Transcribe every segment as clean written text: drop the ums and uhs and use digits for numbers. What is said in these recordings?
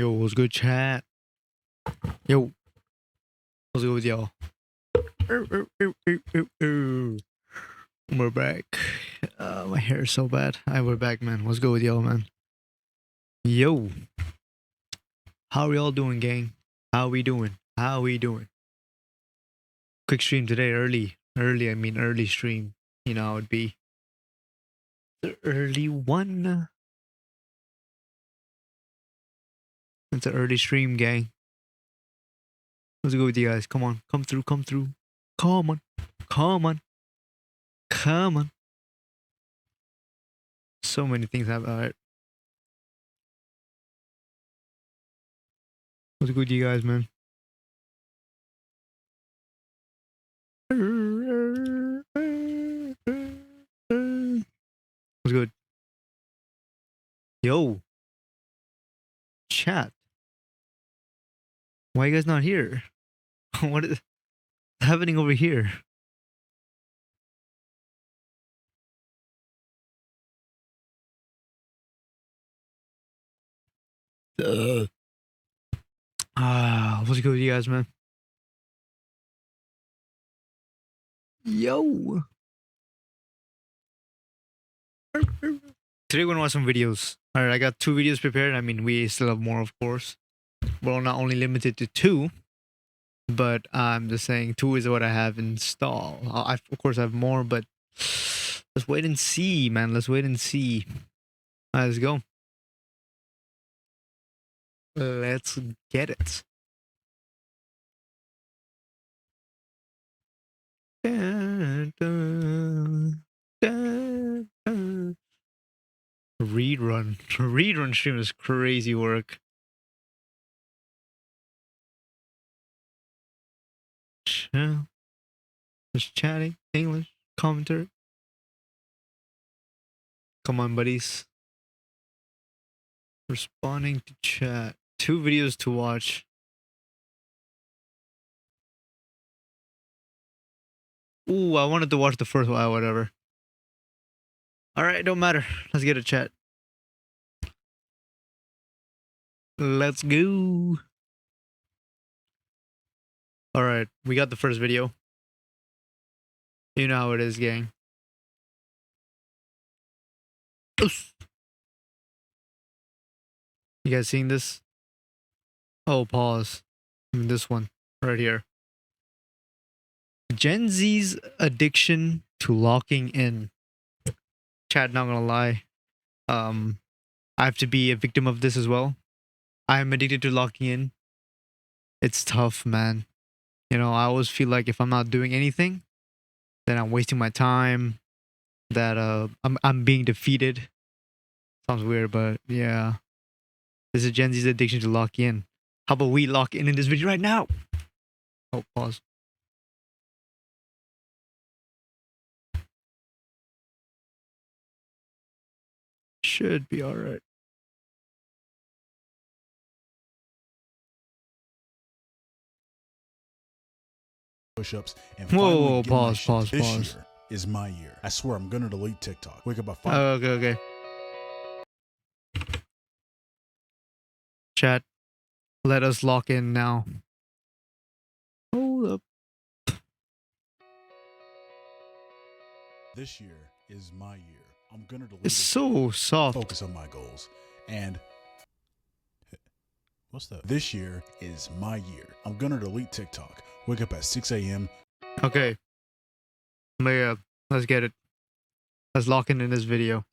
Yo, what's good, chat? Yo, what's good with y'all? We're back. My hair is so bad. We're back, man. What's good with y'all, man? Yo, how are y'all doing, gang? How we doing? Quick stream today, early. I mean, early stream. You know how it'd be. The early one. It's an early stream, gang. What's good with you guys? Come on, come through. Come on. So many things happen. Alright. What's good with you guys, man? What's good? Yo. Chat. Why are you guys not here? What is happening over here? What's good with you guys, man? Yo. Today we're gonna watch some videos. Alright, I got 2 videos prepared. I mean, we still have more, of course. We're not only limited to 2, but I'm just saying 2 is what I have installed. I of course have more, but let's wait and see, man. Let's wait and see. Alright, let's go. Let's get it. Rerun stream is crazy work. Just chatting English commentary. Come on, buddies. Responding to chat. 2 videos to watch. Ooh, I wanted to watch the first one. Whatever. Alright, don't matter. Let's get a chat. Let's go. Alright, we got the first video. You know how it is, gang. Oof. You guys seeing this? Oh, pause. This one right here. Gen Z's addiction to locking in. Chat, not gonna lie. I have to be a victim of this as well. I'm addicted to locking in. It's tough, man. You know, I always feel like if I'm not doing anything, then I'm wasting my time. That I'm being defeated. Sounds weird, but yeah. This is Gen Z's addiction to lock in. How about we lock in this video right now? Oh, pause. Should be alright. Push-ups and whoa, pause. This year is my year. I swear I'm gonna delete TikTok. Wake up at 5. Okay. Chat, let us lock in now. Hold up. This year is my year. I'm gonna delete. It's so soft. Focus on my goals. And what's that? This year is my year. I'm gonna delete TikTok. Wake up at 6 a.m. Okay. Yeah, let's get it. Let's lock in this video.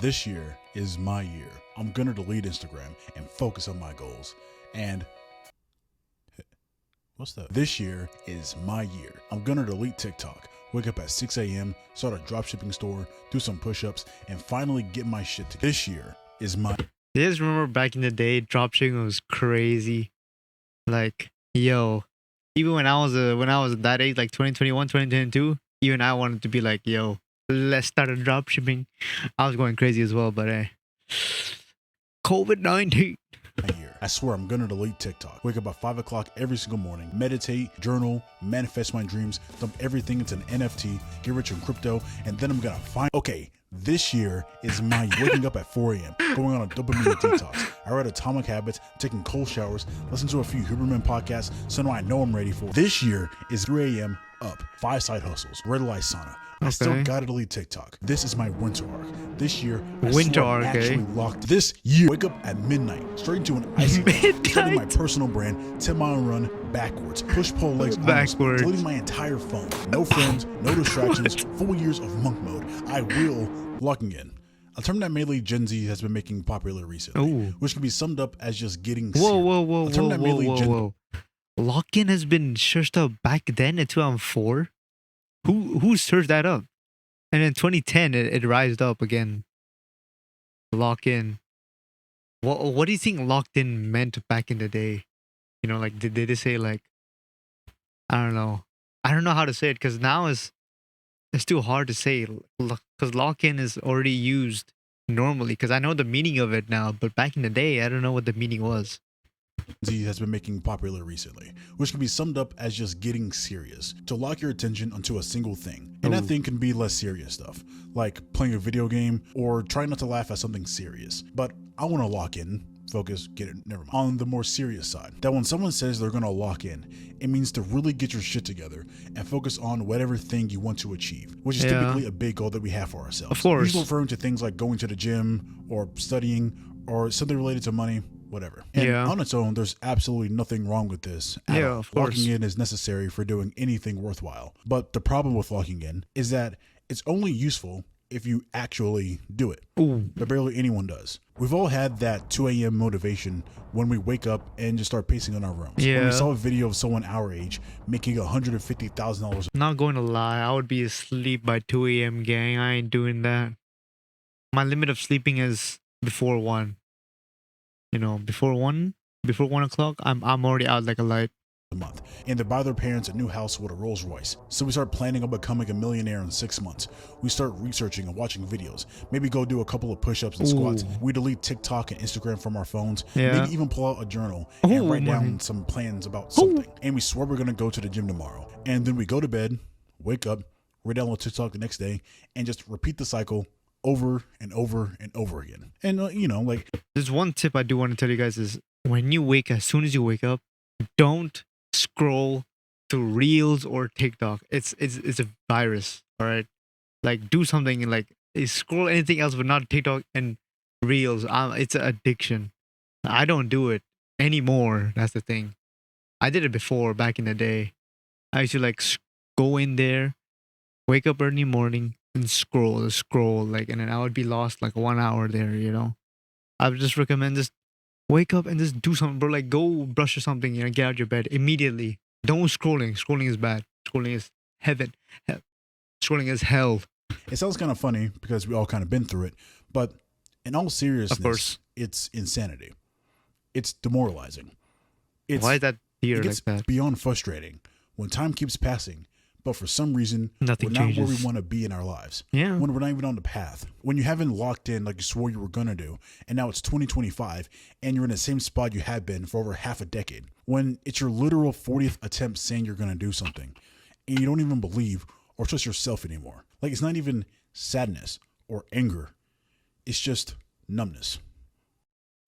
This year is my year. I'm gonna delete Instagram and focus on my goals. And what's that? This year is my year. I'm gonna delete TikTok. Wake up at 6 a.m., start a dropshipping store, do some push-ups, and finally get my shit together. This year is my... You guys remember back in the day, dropshipping was crazy. Like, yo, even when I was that age, like 2021, 2022, even I wanted to be like, yo, let's start a dropshipping. I was going crazy as well, but hey, COVID-19. I swear I'm gonna delete TikTok. Wake up at 5 o'clock every single morning, meditate, journal, manifest my dreams, dump everything into an NFT, get rich in crypto, and then I'm gonna find... Okay, This year is my waking up at 4 a.m., going on a dopamine detox. I read Atomic Habits, taking cold showers, listen to a few Huberman podcasts, so now I know I'm ready for. This year is 3 a.m. up, 5 side hustles, red light sauna. I still gotta delete TikTok. This is my winter arc. This year, I'm actually locked. This year, wake up at midnight, straight into an icy bath, starting my personal brand, 10-mile run backwards, push-pull legs backwards, deleting my entire phone. No friends, no distractions, 4 years of monk mode. I will locking in. A term that mainly Gen Z has been making popular recently, which can be summed up as just getting serious. Whoa. Lock-in has been searched up back then in 2004? Who searched that up? And in 2010, it rised up again. Lock-in. What do you think locked-in meant back in the day? You know, like, did they say, like, I don't know. I don't know how to say it, because now it's too hard to say, because lock-in is already used normally, because I know the meaning of it now, but back in the day, I don't know what the meaning was. Z has been making popular recently, which can be summed up as just getting serious, to lock your attention onto a single thing. And that thing can be less serious stuff, like playing a video game or trying not to laugh at something serious. But I want to lock in, focus, get it, never mind, on the more serious side. That when someone says they're going to lock in, it means to really get your shit together and focus on whatever thing you want to achieve, which is typically a big goal that we have for ourselves. Of course. Usually referring to things like going to the gym or studying or something related to money, whatever. And on its own, there's absolutely nothing wrong with this. Of course. Locking in is necessary for doing anything worthwhile. But the problem with locking in is that it's only useful if you actually do it. But barely anyone does. We've all had that 2 a.m. motivation when we wake up and just start pacing in our rooms. When we saw a video of someone our age making $150,000. I'm not going to lie, I would be asleep by 2 a.m. gang. I ain't doing that. My limit of sleeping is before 1. You know, before 1 o'clock, I'm already out like a light. A month, and they buy their parents a new house with a Rolls Royce. So we start planning on becoming a millionaire in 6 months. We start researching and watching videos. Maybe go do a couple of push-ups and squats. We delete TikTok and Instagram from our phones. Maybe even pull out a journal and write down some plans about something. And we swear we're gonna go to the gym tomorrow. And then we go to bed, wake up, re-download TikTok the next day, and just repeat the cycle over and over and over again. And you know, like, there's one tip I do want to tell you guys is when you wake, as soon as you wake up, don't scroll through Reels or TikTok. It's a virus. All right, like, do something, like, scroll anything else but not TikTok and Reels. It's an addiction. I don't do it anymore. That's the thing. I did it before, back in the day. I used to, like, go in there, wake up early morning, and scroll, like, and then I would be lost like 1 hour there, you know. I would just recommend just wake up and just do something, bro. Like, go brush or something, you know, get out of your bed immediately. Don't scrolling. Scrolling is bad. Scrolling is heaven. Scrolling is hell. It sounds kind of funny because we all kind of been through it, but in all seriousness, of course, it's insanity. It's demoralizing. Why is that here like that? Beyond frustrating when time keeps passing, but for some reason, nothing we're not changes. where we want to be in our lives. Yeah. When we're not even on the path. When you haven't locked in like you swore you were going to do, and now it's 2025, and you're in the same spot you had been for over half a decade. When it's your literal 40th attempt saying you're going to do something, and you don't even believe or trust yourself anymore. Like, it's not even sadness or anger. It's just numbness.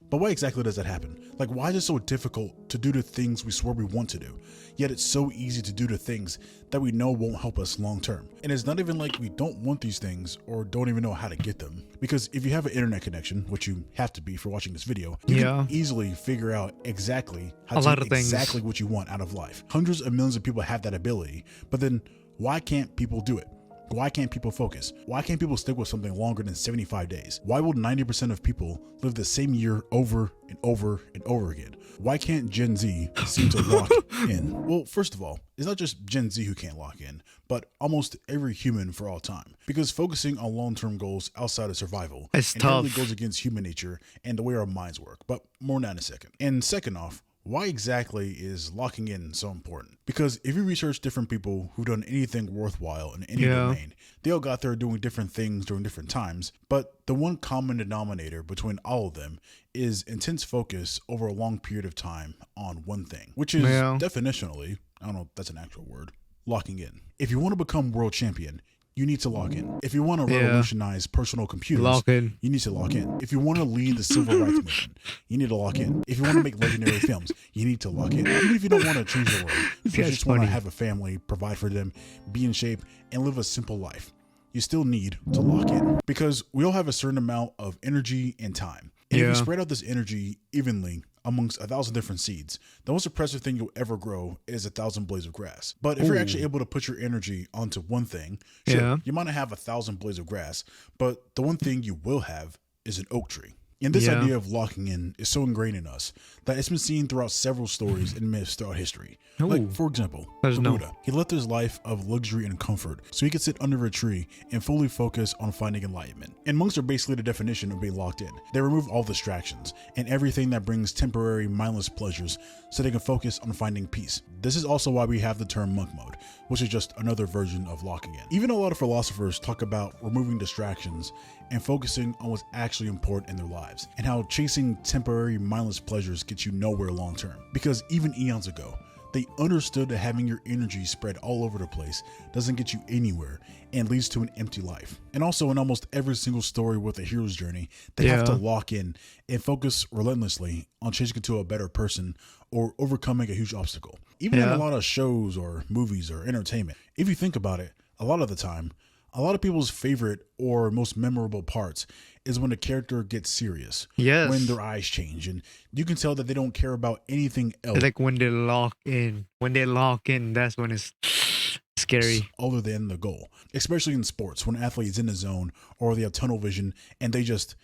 But why exactly does that happen? Like, why is it so difficult to do the things we swore we want to do? Yet it's so easy to do the things that we know won't help us long term. And it's not even like we don't want these things or don't even know how to get them. Because if you have an internet connection, which you have to be for watching this video, you can easily figure out exactly how to get exactly what you want out of life. Hundreds of millions of people have that ability, but then why can't people do it? Why can't people focus? Why can't people stick with something longer than 75 days? Why will 90% of people live the same year over and over and over again? Why can't Gen Z seem to lock in? Well, first of all, it's not just Gen Z who can't lock in, but almost every human for all time. Because focusing on long-term goals outside of survival inherently goes against human nature and the way our minds work. But more on that in a second. And second off, why exactly is locking in so important? Because if you research different people who've done anything worthwhile in any domain, they all got there doing different things during different times. But the one common denominator between all of them is intense focus over a long period of time on one thing, which is definitionally, I don't know if that's an actual word, locking in. If you want to become world champion, you need to lock in. If you want to Yeah. revolutionize personal computers, Lock in. you need to lock in. If you want to lead the civil rights movement, you need to lock in. If you want to make legendary films, you need to lock in. Even if you don't want to change the world, This you guy's just want to funny. have a family, provide for them, be in shape, and live a simple life, you still need to lock in. Because we all have a certain amount of energy and time. And if Yeah. you spread out this energy evenly amongst 1,000 different seeds, the most impressive thing you'll ever grow is 1,000 blades of grass. But if you're actually able to put your energy onto one thing, sure, Yeah. you might not have 1,000 blades of grass, but the one thing you will have is an oak tree. And this Yeah. idea of locking in is so ingrained in us that it's been seen throughout several stories and myths throughout history. Like, Ooh. for example, There's the no- Buddha. He lived his life of luxury and comfort so he could sit under a tree and fully focus on finding enlightenment. And monks are basically the definition of being locked in. They remove all distractions and everything that brings temporary, mindless pleasures so they can focus on finding peace. This is also why we have the term monk mode, which is just another version of locking in. Even a lot of philosophers talk about removing distractions and focusing on what's actually important in their lives, and how chasing temporary, mindless pleasures gets you nowhere long term. Because even eons ago, they understood that having your energy spread all over the place doesn't get you anywhere and leads to an empty life. And also in almost every single story with a hero's journey, they have to Yeah. lock in and focus relentlessly on changing into a better person or overcoming a huge obstacle. Even in Yeah. a lot of shows or movies or entertainment, if you think about it, a lot of the time, a lot of people's favorite or most memorable parts is when the character gets serious. Yes. When their eyes change and you can tell that they don't care about anything else Like when they lock in. When they lock in, that's when it's scary. other than the goal. Especially in sports, when athletes in the zone or they have tunnel vision and they just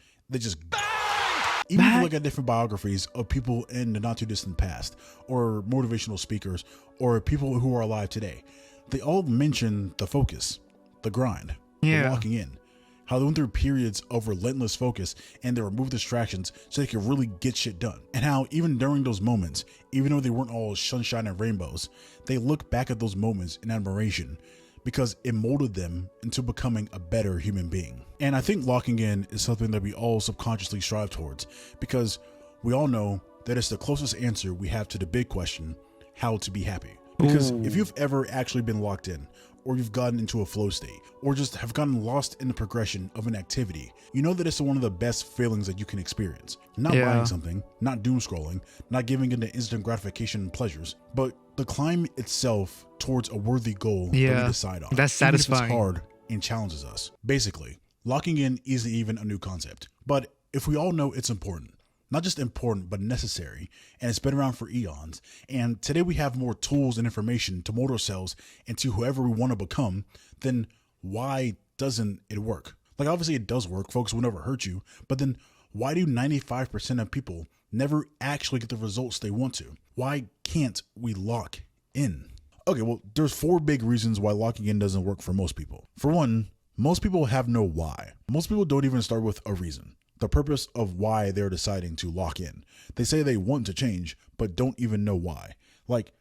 even if you look at different biographies of people in the not too distant past or motivational speakers or people who are alive today, they all mention the focus, the grind, the Yeah. locking in, how they went through periods of relentless focus and they removed distractions so they could really get shit done. And how even during those moments, even though they weren't all sunshine and rainbows, they look back at those moments in admiration because it molded them into becoming a better human being. And I think locking in is something that we all subconsciously strive towards because we all know that it's the closest answer we have to the big question, how to be happy. Because if you've ever actually been locked in, or you've gotten into a flow state, or just have gotten lost in the progression of an activity, you know that it's one of the best feelings that you can experience. Not Yeah. buying something, not doom scrolling, not giving into instant gratification and pleasures, but the climb itself towards a worthy goal that we Yeah. decide on. That's even if satisfying. it's hard and challenges us. Basically, locking in isn't even a new concept, but if we all know it's important, not just important, but necessary, and it's been around for eons. And today we have more tools and information to mold ourselves into whoever we want to become, then why doesn't it work? Like, obviously it does work. Folks will never hurt you. But then why do 95% of people never actually get the results they want to? Why can't we lock in? Okay, well, there's 4 big reasons why locking in doesn't work for most people. For one, most people have no why. Most people don't even start with a reason, the purpose of why they're deciding to lock in. They say they want to change, but don't even know why. Like,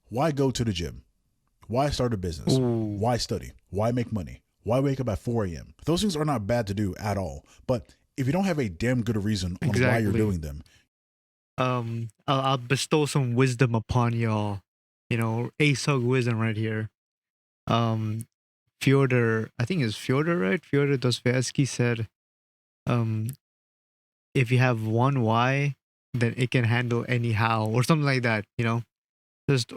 why go to the gym? Why start a business? Ooh. Why study? Why make money? Why wake up at 4 a.m.? Those things are not bad to do at all. But if you don't have a damn good reason on why you're Exactly. doing them, I'll bestow some wisdom upon y'all. You know, Aesop wisdom right here. Fyodor, I think it's Fyodor, right? Fyodor Dostoevsky said, um, if you have one why, then it can handle any how, or something like that. You know, just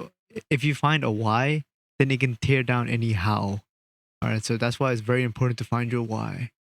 if you find a why, then it can tear down any how. All right, so that's why it's very important to find your why.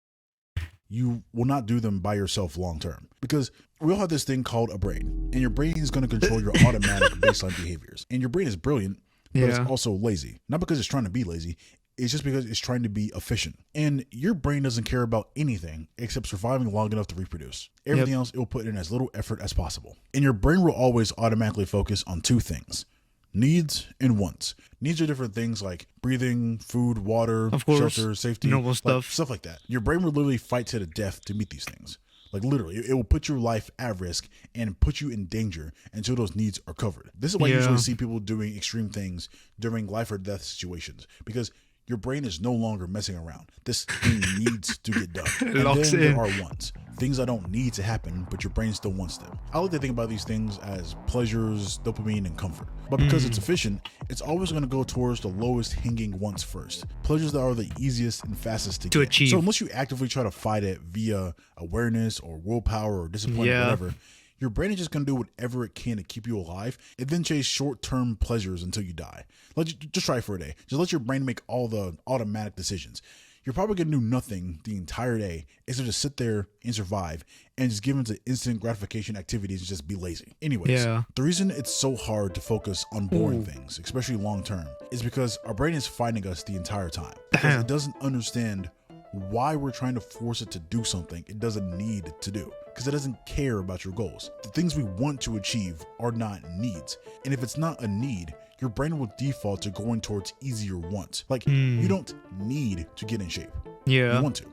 you will not do them by yourself long term. Because we all have this thing called a brain, and your brain is going to control your automatic baseline behaviors. And your brain is brilliant, but Yeah. it's also lazy. Not because it's trying to be lazy, it's just because it's trying to be efficient. And your brain doesn't care about anything except surviving long enough to reproduce. Everything else it will put in as little effort as possible. And your brain will always automatically focus on 2 things: needs and wants. Needs are different things like breathing, food, water, Of course, shelter, safety, normal like, stuff. stuff like that. Your brain will literally fight to the death to meet these things. Like, literally, it will put your life at risk and put you in danger until those needs are covered. This is why you Yeah. usually see people doing extreme things during life or death situations, because your brain is no longer messing around. This thing needs to get done. And Locks then in. there are wants. Things that don't need to happen, but your brain still wants them. I like to think about these things as pleasures, dopamine, and comfort. But because it's efficient, it's always going to go towards the lowest hanging wants first. Pleasures that are the easiest and fastest to get. achieve. So unless you actively try to fight it via awareness or willpower or discipline or whatever, your brain is just going to do whatever it can to keep you alive and then chase short-term pleasures until you die. Just try it for a day. Just let your brain make all the automatic decisions. You're probably going to do nothing the entire day except just sit there and survive and just give into instant gratification activities and just be lazy. Anyways, the reason it's so hard to focus on boring things, especially long-term, is because our brain is fighting us the entire time. Because it doesn't understand why we're trying to force it to do something it doesn't need to do, because it doesn't care about your goals. The things we want to achieve are not needs. And if it's not a need, your brain will default to going towards easier wants. Like, you don't need to get in shape. You want to.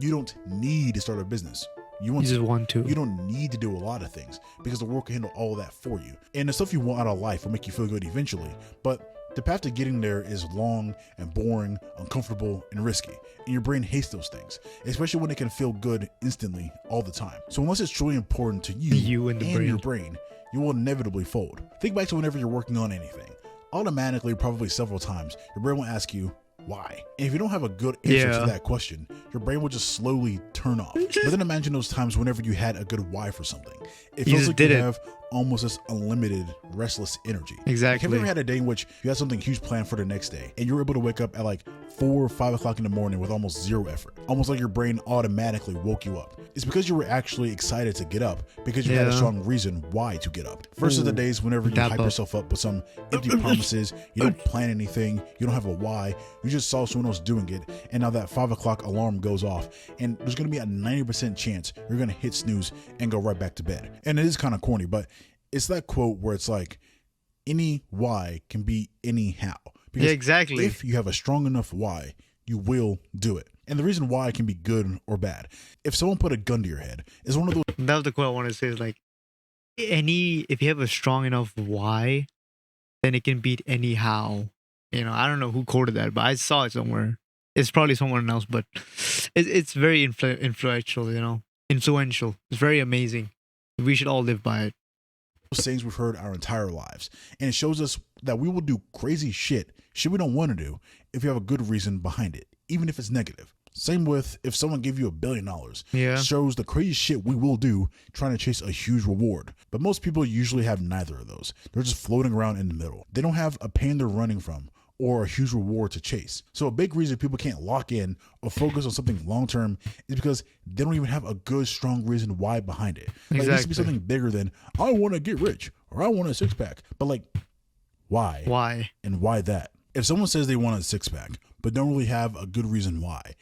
You don't need to start a business. You just want to. You don't need to do a lot of things because the world can handle all of that for you. And the stuff you want out of life will make you feel good eventually. But the path to getting there is long and boring, uncomfortable, and risky. And your brain hates those things, especially when it can feel good instantly all the time. So unless it's truly important to you and your brain, you will inevitably fold. Think back to whenever you're working on anything. Automatically, probably several times, your brain will ask you, why? And if you don't have a good answer to that question, your brain will just slowly turn off. But then imagine those times whenever you had a good why for something. It feels like you have almost this unlimited restless energy. Exactly. Have you ever had a day in which you had something huge planned for the next day and you were able to wake up at like 4 or 5 o'clock in the morning with almost zero effort? Almost like your brain automatically woke you up. It's because you were actually excited to get up because you had a strong reason why to get up. Versus the days whenever you hype yourself up with some empty promises, you don't plan anything, you don't have a why, you just saw someone else doing it, and now that 5 o'clock alarm goes off and there's going to be a 90% chance you're going to hit snooze and go right back to bed. And it is kind of corny, but it's that quote where it's like, any why can be anyhow. Because exactly. If you have a strong enough why, you will do it. And the reason why can be good or bad. If someone put a gun to your head, it's one of those. That was the quote I wanted to say. Is like, if you have a strong enough why, then it can beat anyhow. You know, I don't know who quoted that, but I saw it somewhere. It's probably someone else, but it's very influential. You know, influential. It's very amazing. We should all live by it. Sayings we've heard our entire lives, and it shows us that we will do crazy shit we don't want to do if you have a good reason behind it, even if it's negative. Same with if someone gave you $1 billion. Shows the crazy shit we will do trying to chase a huge reward. But most people usually have neither of those. They're just floating around in the middle. They don't have a pain they're running from or a huge reward to chase. So a big reason people can't lock in or focus on something long term is because they don't even have a good, strong reason why behind it. Like, it needs to be something bigger than, I want to get rich or I want a six pack. But like, why? Why? And why that? If someone says they want a six pack but don't really have a good reason why,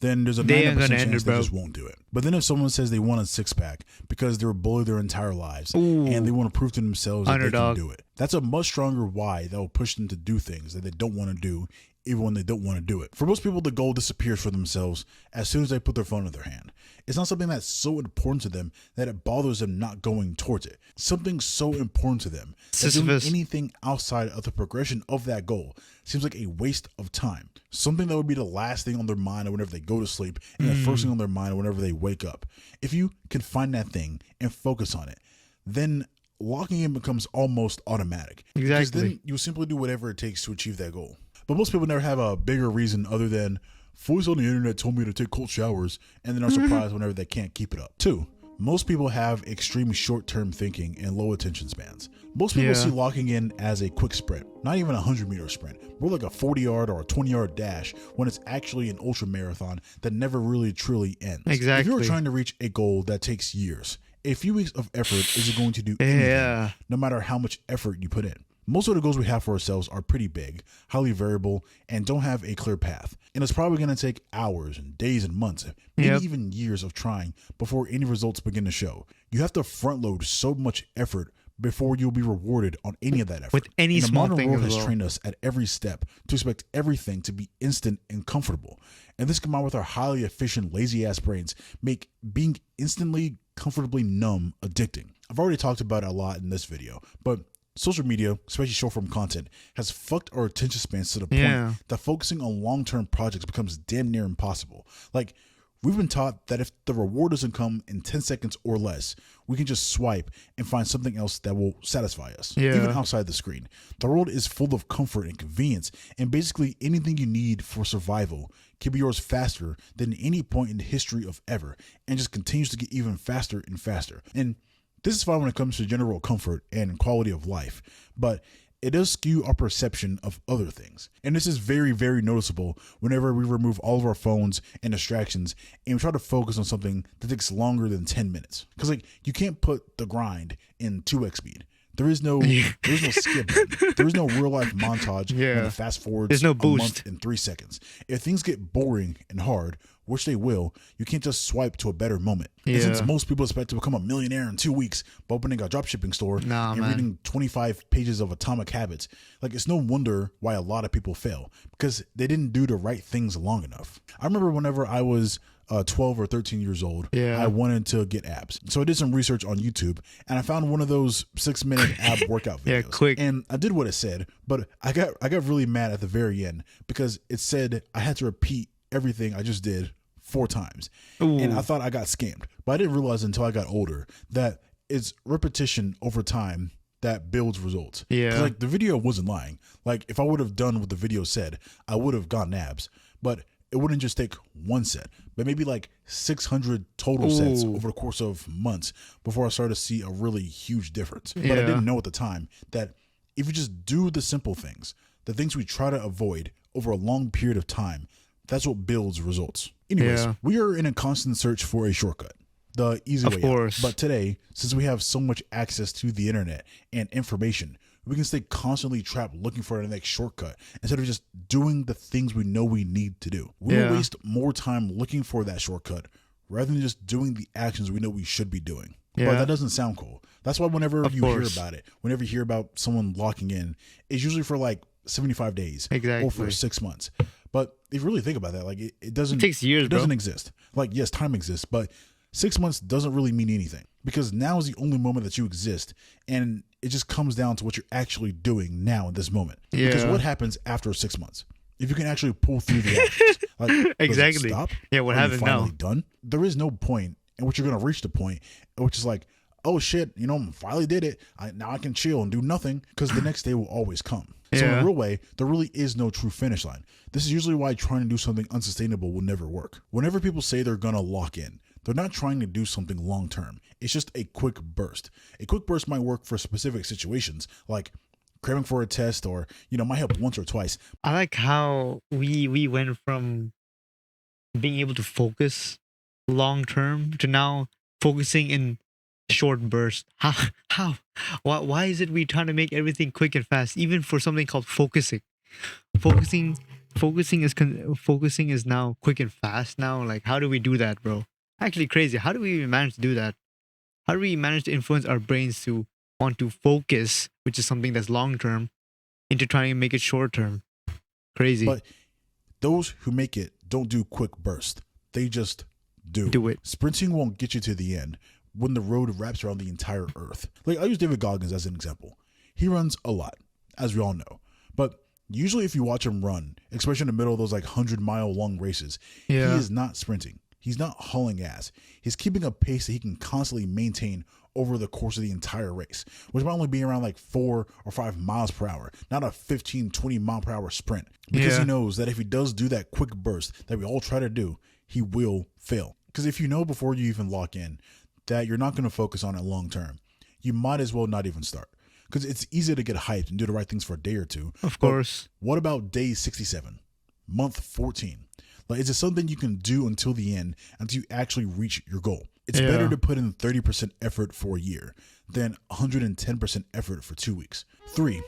then there's a 90% chance they just won't do it. But then if someone says they want a six pack because they were bullied their entire lives and they want to prove to themselves that they can do it, that's a much stronger why that will push them to do things that they don't want to do, even when they don't want to do it. For most people, the goal disappears for themselves as soon as they put their phone in their hand. It's not something that's so important to them that it bothers them not going towards it. Something so important to them that doing anything outside of the progression of that goal seems like a waste of time. Something that would be the last thing on their mind whenever they go to sleep and the first thing on their mind whenever they wake up. If you can find that thing and focus on it, then locking in becomes almost automatic. Because then you simply do whatever it takes to achieve that goal. But most people never have a bigger reason other than, voice on the internet told me to take cold showers, and then are surprised whenever they can't keep it up. 2, most people have extreme short-term thinking and low attention spans. Most people see locking in as a quick sprint, not even a 100-meter sprint, more like a 40-yard or a 20-yard dash when it's actually an ultra marathon that never really truly ends. If you're trying to reach a goal that takes years, a few weeks of effort isn't going to do anything, no matter how much effort you put in. Most of the goals we have for ourselves are pretty big, highly variable, and don't have a clear path. And it's probably going to take hours and days and months, maybe even years of trying before any results begin to show. You have to front load so much effort before you'll be rewarded on any of that effort. With any small thing. The modern world has trained us at every step to expect everything to be instant and comfortable. And this combined with our highly efficient, lazy-ass brains make being instantly, comfortably numb addicting. I've already talked about it a lot in this video, but social media, especially short form content, has fucked our attention spans to the Yeah. point that focusing on long-term projects becomes damn near impossible. Like, we've been taught that if the reward doesn't come in 10 seconds or less, we can just swipe and find something else that will satisfy us, Yeah. even outside the screen. The world is full of comfort and convenience, and basically anything you need for survival can be yours faster than any point in the history of ever, and just continues to get even faster and faster. And this is fine when it comes to general comfort and quality of life, but it does skew our perception of other things. And this is very, very noticeable whenever we remove all of our phones and distractions and we try to focus on something that takes longer than 10 minutes. Because, like, you can't put the grind in 2x speed. There is no skip button. There is no real life montage Yeah. and fast forwards There's no a boost. month in 3 seconds. If things get boring and hard, which they will, you can't just swipe to a better moment. And Yeah. since most people expect to become a millionaire in 2 weeks by opening a dropshipping store Nah, and man. reading 25 pages of Atomic Habits, like, it's no wonder why a lot of people fail, because they didn't do the right things long enough. I remember whenever I was 12 or 13 years old, Yeah. I wanted to get abs. So I did some research on YouTube and I found one of those 6-minute ab workout videos. Yeah, quick. And I did what it said, but I got really mad at the very end because it said I had to repeat everything I just did 4 times. Ooh. And I thought I got scammed. But I didn't realize until I got older that it's repetition over time that builds results. Yeah. 'Cause, like, the video wasn't lying. Like, if I would have done what the video said, I would have gotten abs. But it wouldn't just take one set, but maybe like 600 total sets Ooh. over the course of months before I started to see a really huge difference. But I Yeah. didn't know at the time that if you just do the simple things, the things we try to avoid over a long period of time, that's what builds results. Anyways, Yeah. we are in a constant search for a shortcut, the easy Of way course. out. But today, since we have so much access to the internet and information, we can stay constantly trapped looking for the next shortcut instead of just doing the things we know we need to do. We Yeah. will waste more time looking for that shortcut rather than just doing the actions we know we should be doing. But Yeah. that doesn't sound cool. That's why whenever Of you course. hear about it, whenever you hear about someone locking in, it's usually for like 75 days or for Exactly. 6 months. But if you really think about that, like, it doesn't, It takes years, it doesn't bro. exist. Like, yes, time exists, but 6 months doesn't really mean anything because now is the only moment that you exist, and it just comes down to what you're actually doing now in this moment. Because Yeah. what happens after 6 months? If you can actually pull through the actions, like, does it Exactly. stop? Yeah, what Are you happens now? finally done? There is no point in which you're going to reach the point in which is like, oh shit, I finally did it. Now I can chill and do nothing, because the next day will always come. So in Yeah. a real way, there really is no true finish line. This is usually why trying to do something unsustainable will never work. Whenever people say they're going to lock in, they're not trying to do something long term. It's just a quick burst. A quick burst might work for specific situations, like cramming for a test, or might help once or twice. I like how we went from being able to focus long term to now focusing in short bursts. How? Why is it we trying to make everything quick and fast, even for something called focusing? Focusing is now quick and fast now. Like, how do we do that, bro? Actually crazy. How do we even manage to do that? How do we manage to influence our brains to want to focus, which is something that's long term, into trying to make it short term? Crazy. But those who make it don't do quick bursts. They just do. Do it. Sprinting won't get you to the end when the road wraps around the entire earth. Like, I use David Goggins as an example. He runs a lot, as we all know. But usually if you watch him run, especially in the middle of those like 100-mile long races, Yeah. he is not sprinting. He's not hauling ass. He's keeping a pace that he can constantly maintain over the course of the entire race, which might only be around like 4 or 5 miles per hour, not a 15, 20 mile per hour sprint. Because Yeah. he knows that if he does do that quick burst that we all try to do, he will fail. Because if you know before you even lock in that you're not going to focus on it long term, you might as well not even start. Because it's easy to get hyped and do the right things for a day or two. Of But course. what about day 67, month 14? Like, is it something you can do until the end, until you actually reach your goal? It's Yeah. better to put in 30% effort for a year than 110% effort for 2 weeks. 3,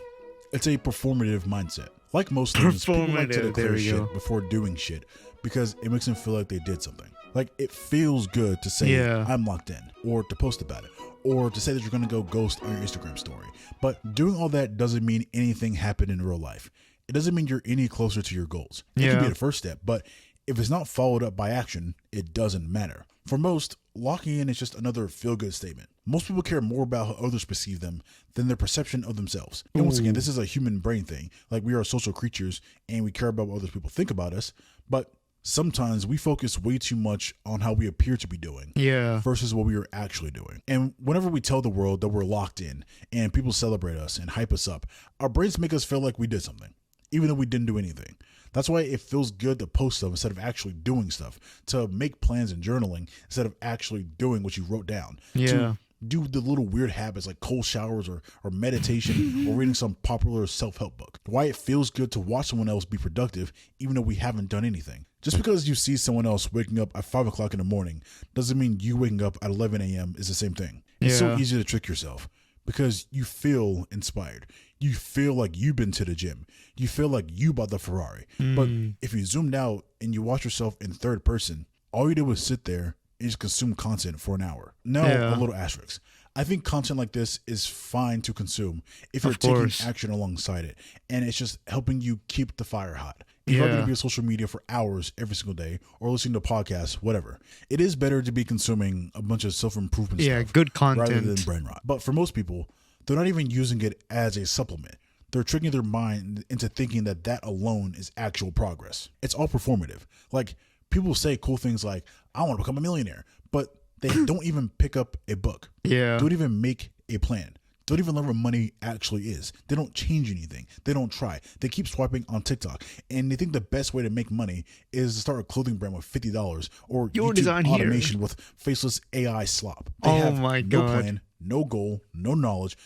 it's a performative mindset. Like most things, people like to Performative, there declare we shit go. before doing shit because it makes them feel like they did something. Like, it feels good to say, Yeah. I'm locked in, or to post about it, or to say that you're going to go ghost on your Instagram story. But doing all that doesn't mean anything happened in real life. It doesn't mean you're any closer to your goals. It can Yeah. be the first step, but if it's not followed up by action, it doesn't matter. For most, locking in is just another feel-good statement. Most people care more about how others perceive them than their perception of themselves. And once again, this is a human brain thing. Like, we are social creatures and we care about what other people think about us, but sometimes we focus way too much on how we appear to be doing versus what we are actually doing. And whenever we tell the world that we're locked in and people celebrate us and hype us up, our brains make us feel like we did something, even though we didn't do anything. That's why it feels good to post stuff instead of actually doing stuff, to make plans and journaling instead of actually doing what you wrote down. To do the little weird habits like cold showers or meditation or reading some popular self-help book. Why it feels good to watch someone else be productive even though we haven't done anything. Just because you see someone else waking up at 5 o'clock in the morning doesn't mean you waking up at 11 a.m. is the same thing. It's so easy to trick yourself because you feel inspired. You feel like you've been to the gym. You feel like you bought the Ferrari. But if you zoomed out and you watch yourself in third person, all you did was sit there and just consume content for an hour. Now, a little asterisk. I think content like this is fine to consume if you're taking action alongside it, and it's just helping you keep the fire hot. If you're going to be on social media for hours every single day or listening to podcasts, whatever, it is better to be consuming a bunch of self-improvement stuff, good content, rather than brain rot. But for most people, they're not even using it as a supplement. They're tricking their mind into thinking that that alone is actual progress. It's all performative. Like, people say cool things like, I want to become a millionaire, but they don't even pick up a book. Don't even make a plan. Don't even learn what money actually is. They don't change anything. They don't try. They keep swiping on TikTok, and they think the best way to make money is to start a clothing brand with $50 or YouTube automation with faceless AI slop. They have no plan, no goal, no knowledge.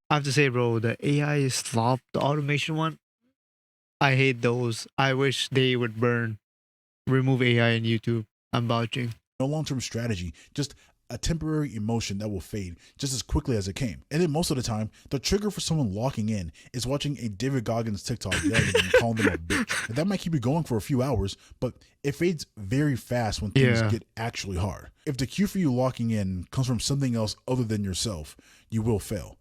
I have to say, bro, the AI slop, the automation one, I hate those. I wish they would remove AI in YouTube. I'm vouching. No long-term strategy, just a temporary emotion that will fade just as quickly as it came. And then most of the time, the trigger for someone locking in is watching a David Goggins TikTok yelling and calling them a bitch. And that might keep you going for a few hours, but it fades very fast when things get actually hard. If the cue for you locking in comes from something else other than yourself, you will fail.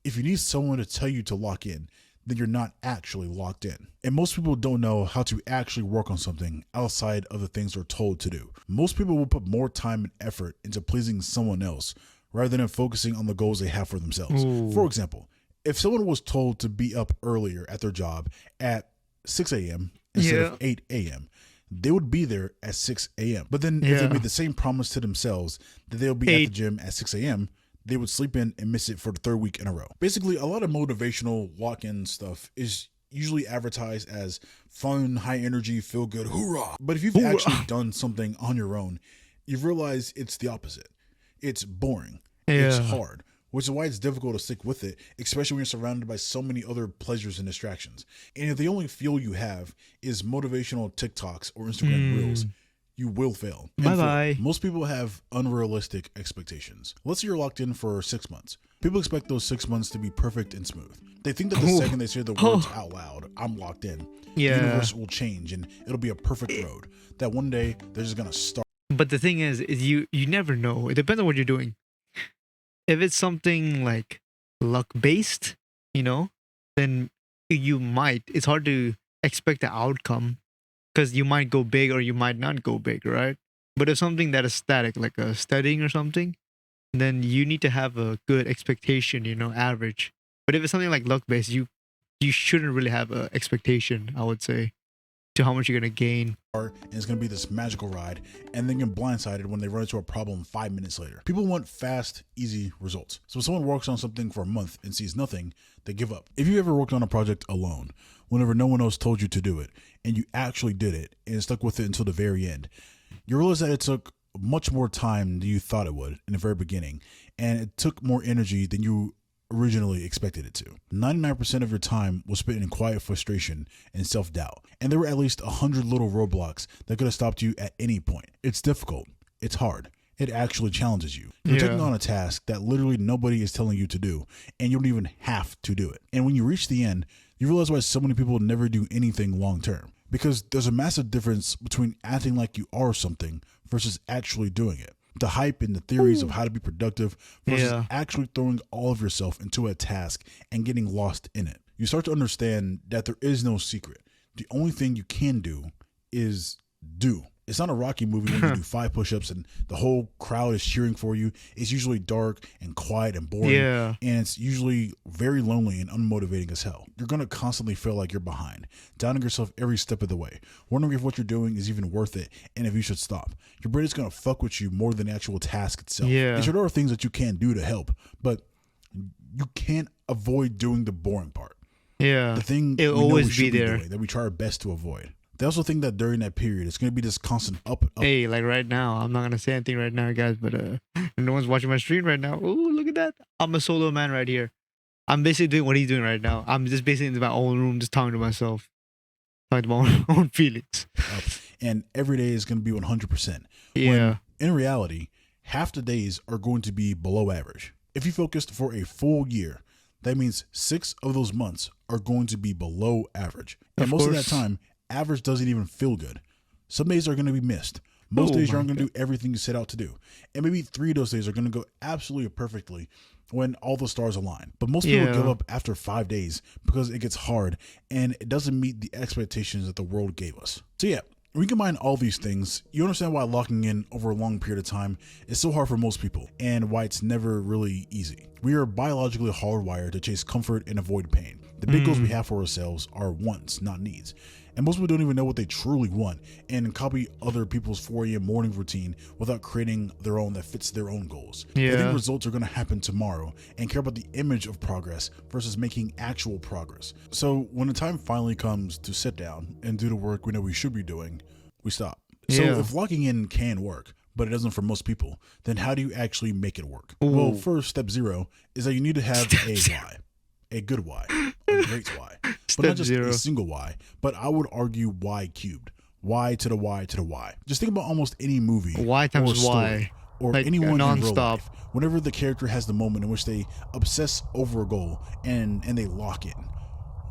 If you need someone to tell you to lock in, then you're not actually locked in. And most people don't know how to actually work on something outside of the things they're told to do. Most people will put more time and effort into pleasing someone else rather than focusing on the goals they have for themselves. For example, if someone was told to be up earlier at their job at 6 a.m. instead of 8 a.m., they would be there at 6 a.m. But then if they made the same promise to themselves that they'll be at the gym at 6 a.m., they would sleep in and miss it for the third week in a row. Basically, a lot of motivational lock-in stuff is usually advertised as fun, high energy, feel good, hoorah. But if you've actually done something on your own, you realize it's the opposite. It's boring. It's hard, which is why it's difficult to stick with it, especially when you're surrounded by so many other pleasures and distractions. And if the only fuel you have is motivational TikToks or Instagram Reels, you will fail. Bye-bye. Most people have unrealistic expectations. Let's say you're locked in for 6 months. People expect those 6 months to be perfect and smooth. They think that the second they say the words out loud, I'm locked in, the universe will change and it'll be a perfect road. That one day they're just going to start. But the thing is you never know. It depends on what you're doing. If it's something like luck-based, then you might. It's hard to expect the outcome, because you might go big or you might not go big, right? But if something that is static, like a studying or something, then you need to have a good expectation, average. But if it's something like luck-based, you shouldn't really have an expectation, I would say, to how much you're going to gain. And it's going to be this magical ride, and then get blindsided when they run into a problem 5 minutes later. People want fast, easy results. So if someone works on something for a month and sees nothing, they give up. If you ever worked on a project alone, whenever no one else told you to do it, and you actually did it and stuck with it until the very end, you realize that it took much more time than you thought it would in the very beginning, and it took more energy than you originally expected it to. 99% of your time was spent in quiet frustration and self-doubt, and there were at least 100 little roadblocks that could have stopped you at any point. It's difficult. It's hard. It actually challenges you. You're taking on a task that literally nobody is telling you to do, and you don't even have to do it. And when you reach the end, you realize why so many people never do anything long term. Because there's a massive difference between acting like you are something versus actually doing it. The hype and the theories of how to be productive versus actually throwing all of yourself into a task and getting lost in it. You start to understand that there is no secret. The only thing you can do is do. It's not a Rocky movie where you do 5 push-ups and the whole crowd is cheering for you. It's usually dark and quiet and boring. Yeah. And it's usually very lonely and unmotivating as hell. You're going to constantly feel like you're behind, doubting yourself every step of the way, wondering if what you're doing is even worth it and if you should stop. Your brain is going to fuck with you more than the actual task itself. Yeah. And sure, there are things that you can do to help, but you can't avoid doing the boring part. Yeah. The thing It'll we know we always should be there. doing, that we try our best to avoid. They also think that during that period, it's going to be this constant up. Hey, like right now, I'm not gonna say anything right now, guys, but no one's watching my stream right now. Ooh, look at that! I'm a solo man right here. I'm basically doing what he's doing right now. I'm just basically in my own room, just talking to myself, talking to my own feelings. Up. And every day is going to be 100%. Yeah. When in reality, half the days are going to be below average. If you focused for a full year, that means 6 of those months are going to be below average. And Of most of course. that time, average doesn't even feel good. Some days are going to be missed. Most days you aren't going to do everything you set out to do. And maybe 3 of those days are going to go absolutely perfectly when all the stars align. But most people Yeah. give up after 5 days because it gets hard and it doesn't meet the expectations that the world gave us. So yeah, when you combine all these things, you understand why locking in over a long period of time is so hard for most people and why it's never really easy. We are biologically hardwired to chase comfort and avoid pain. The big goals we have for ourselves are wants, not needs. And most people don't even know what they truly want and copy other people's 4 a.m. morning routine without creating their own that fits their own goals. They think Yeah. results are going to happen tomorrow and care about the image of progress versus making actual progress. So when the time finally comes to sit down and do the work we know we should be doing, we stop. So Yeah. if locking in can work, but it doesn't for most people, then how do you actually make it work? Ooh. Well, first, step 0 is that you need to have a why. A good why, a great why, but Step not just 0. a single why, but I would argue y cubed, y to the y to the y. Just think about almost any movie, Y times or story, Y. or Like, anyone in real nonstop. life. Whenever the character has the moment in which they obsess over a goal and they lock in,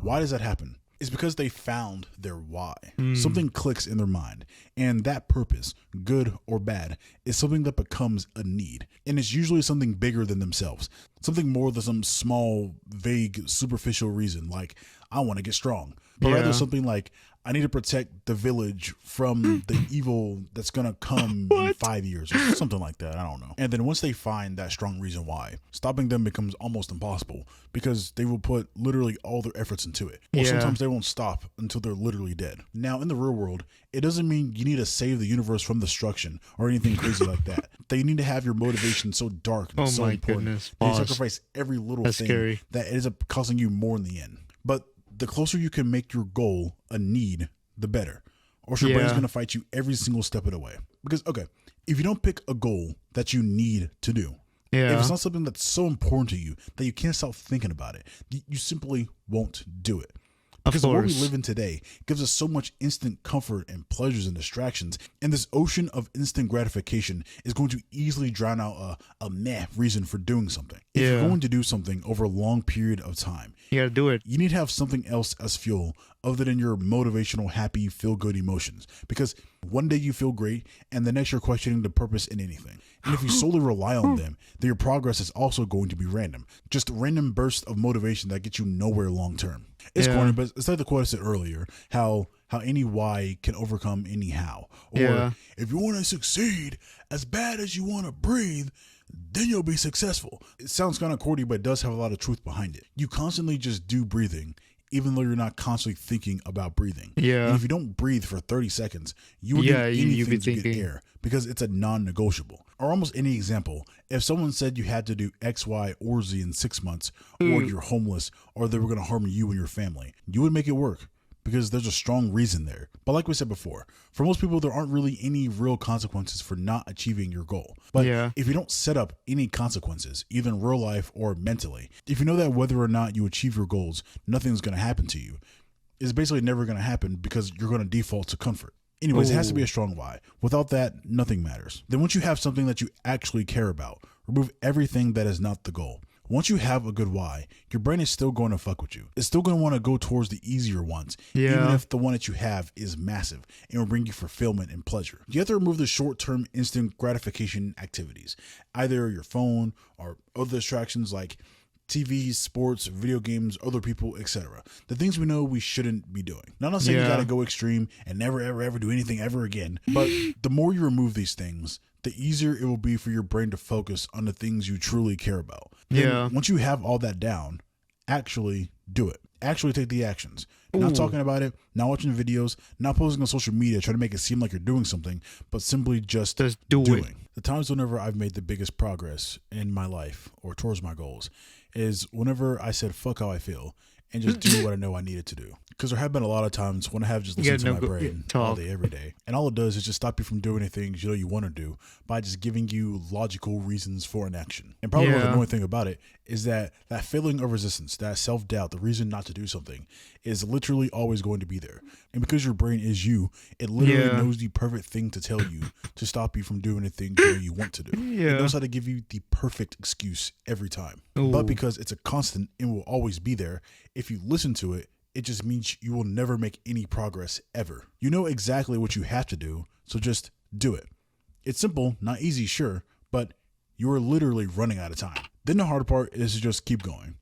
why does that happen? It's because they found their why. Something clicks in their mind, and that purpose, good or bad, is something that becomes a need. And it's usually something bigger than themselves, something more than some small, vague, superficial reason, like, I want to get strong. But rather Yeah. something like, I need to protect the village from the evil that's going to come in 5 years or something like that. I don't know. And then once they find that strong reason why, stopping them becomes almost impossible because they will put literally all their efforts into it. Or Yeah. sometimes they won't stop until they're literally dead. Now, in the real world, it doesn't mean you need to save the universe from destruction or anything crazy like that. That you need to have your motivation so dark and Oh so my important goodness. that you Pause. sacrifice every little That's thing scary. that ends up costing you more in the end. But the closer you can make your goal a need, the better. Or your brain's Yeah. going to fight you every single step of the way. Because, okay, if you don't pick a goal that you need to do, if Yeah. it's not something that's so important to you that you can't stop thinking about it, you simply won't do it. Of Because the world we course. live in today gives us so much instant comfort and pleasures and distractions, and this ocean of instant gratification is going to easily drown out a meh reason for doing something. If you're Yeah. going to do something over a long period of time, You gotta do it. you need to have something else as fuel other than your motivational, happy, feel-good emotions. Because one day you feel great, and the next you're questioning the purpose in anything. And if you solely rely on them, then your progress is also going to be random. Just random bursts of motivation that get you nowhere long-term. It's Yeah. corny, but it's like the quote I said earlier, how any why can overcome any how. Or Yeah. if you want to succeed as bad as you want to breathe, then you'll be successful. It sounds kind of corny, but it does have a lot of truth behind it. You constantly just do breathing, even though you're not constantly thinking about breathing. Yeah. And if you don't breathe for 30 seconds, you would Yeah, do you anything be to get thinking. air because it's a non-negotiable. Or almost any example, if someone said you had to do X, Y, or Z in 6 months, or you're homeless, or they were going to harm you and your family, you would make it work. Because there's a strong reason there. But like we said before, for most people, there aren't really any real consequences for not achieving your goal. But Yeah. if you don't set up any consequences, either in real life or mentally, if you know that whether or not you achieve your goals, nothing's going to happen to you, it's basically never going to happen because you're going to default to comfort. Anyways, it has to be a strong why. Without that, nothing matters. Then once you have something that you actually care about, remove everything that is not the goal. Once you have a good why, your brain is still going to fuck with you. It's still going to want to go towards the easier ones, even Yeah. if the one that you have is massive and will bring you fulfillment and pleasure. You have to remove the short-term instant gratification activities, either your phone or other distractions like TV, sports, video games, other people, etc. The things we know we shouldn't be doing. Now, I'm not saying you Yeah. gotta go extreme and never, ever, ever do anything ever again, but the more you remove these things, the easier it will be for your brain to focus on the things you truly care about. Then, Yeah. once you have all that down, actually do it. Actually take the actions. Not Ooh. talking about it, not watching videos, not posting on social media, trying to make it seem like you're doing something, but simply just do doing. it. The times whenever I've made the biggest progress in my life or towards my goals is whenever I said fuck how I feel and just do what I know I needed to do. Because there have been a lot of times when I have just listened to my brain all day, every day. And all it does is just stop you from doing the things you know you want to do by just giving you logical reasons for an action. And probably the annoying thing about it is that that feeling of resistance, that self-doubt, the reason not to do something is literally always going to be there. And because your brain is you, it literally knows the perfect thing to tell you to stop you from doing the things you know you want to do. Yeah. It knows how to give you the perfect excuse every time. Ooh. But because it's a constant and will always be there, if you listen to it, it just means you will never make any progress ever. You know exactly what you have to do, so just do it. It's simple, not easy, sure, but you are literally running out of time. Then the hard part is to just keep going.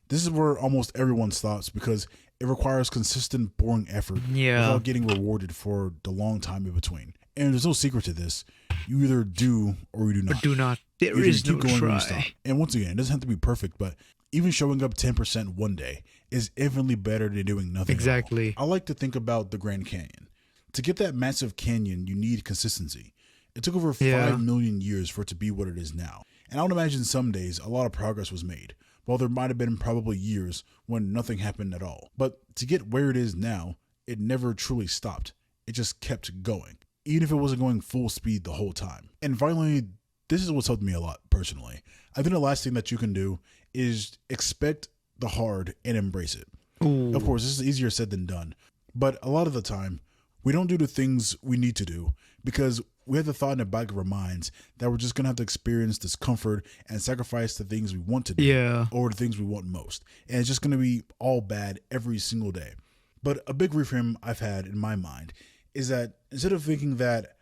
This is where almost everyone stops because it requires consistent, boring effort without getting rewarded for the long time in between. And there's no secret to this. You either do or you do not. But do not. There is no try. And once again, it doesn't have to be perfect, but even showing up 10% one day is infinitely better than doing nothing. Exactly. I like to think about the Grand Canyon. To get that massive canyon, you need consistency. It took over 5 million years for it to be what it is now. And I would imagine some days a lot of progress was made, while there might have been probably years when nothing happened at all. But to get where it is now, it never truly stopped. It just kept going, even if it wasn't going full speed the whole time. And finally, this is what's helped me a lot personally. I think the last thing that you can do is expect the hard and embrace it. Ooh. Of course, this is easier said than done, but a lot of the time, we don't do the things we need to do because we have the thought in the back of our minds that we're just going to have to experience discomfort and sacrifice the things we want to do or the things we want most. And it's just going to be all bad every single day. But a big reframe I've had in my mind is that instead of thinking that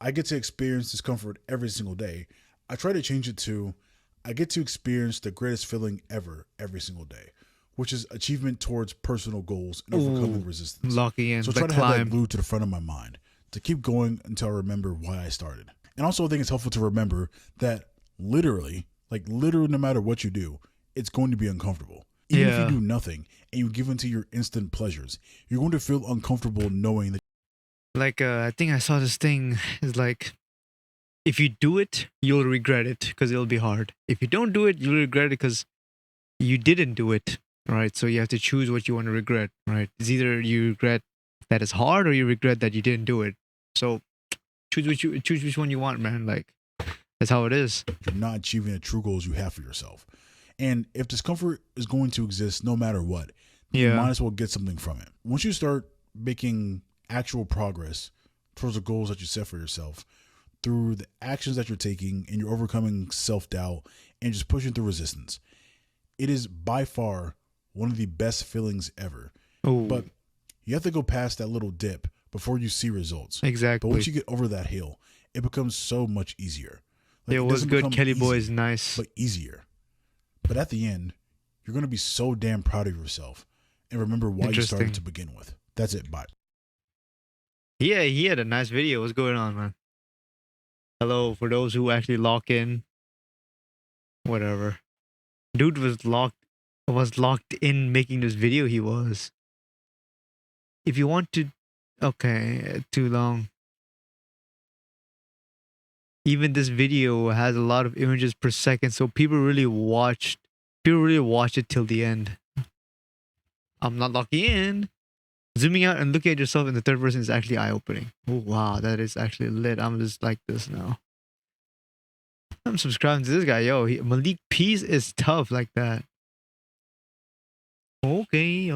I get to experience discomfort every single day, I try to change it to I get to experience the greatest feeling ever every single day, which is achievement towards personal goals and overcoming resistance. Locking in, so try to have that glued to the front of my mind to keep going until I remember why I started. And also I think it's helpful to remember that literally, no matter what you do, it's going to be uncomfortable. Even if you do nothing and you give into your instant pleasures, you're going to feel uncomfortable knowing that. I think I saw this thing is like, if you do it, you'll regret it because it'll be hard. If you don't do it, you'll regret it because you didn't do it, right? So you have to choose what you want to regret, right? It's either you regret that it's hard or you regret that you didn't do it. So choose which one you want, man. Like, that's how it is. You're not achieving the true goals you have for yourself. And if discomfort is going to exist no matter what, you might as well get something from it. Once you start making actual progress towards the goals that you set for yourself, through the actions that you're taking and you're overcoming self-doubt and just pushing through resistance, it is by far one of the best feelings ever. Ooh. But you have to go past that little dip before you see results. Exactly. But once you get over that hill, it becomes so much easier. It was good. Kelly Boy is nice. But easier. But at the end, you're going to be so damn proud of yourself and remember why you started to begin with. That's it. Bye. Yeah, he had a nice video. What's going on, man? Hello, for those who actually lock in. Whatever. Dude was locked in making this video. He was. If you want to, okay, too long. Even this video has a lot of images per second, so people really watch it till the end. I'm not locking in. Zooming out and looking at yourself in the third person is actually eye-opening. Oh wow, that is actually lit. I'm just like this now. I'm subscribing to this guy. Yo, Malik Peace is tough like that. Okay.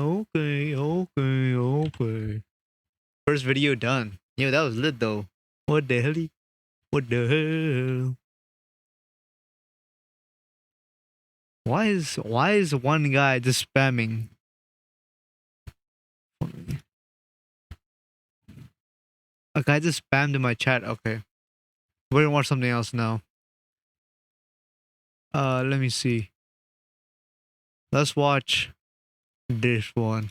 First video done. Yo, that was lit though. What the hell? What the hell? Why is one guy just spamming? A guy just spammed in my chat. Okay. We're gonna watch something else now. Let me see. Let's watch this one.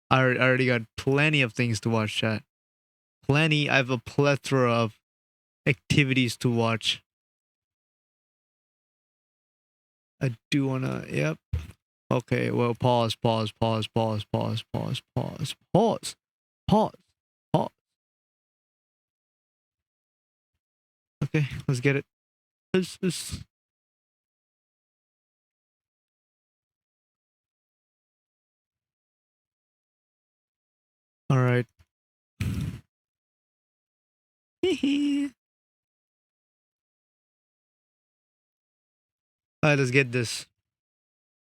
I already got plenty of things to watch, chat. Plenty. I have a plethora of activities to watch. I do wanna. Yep. Okay. Well, pause. Pause. Pause. Pause. Pause. Pause. Pause. Pause. Pause. Pause. Okay. Let's get it. Let's. All right. All right. Let's get this.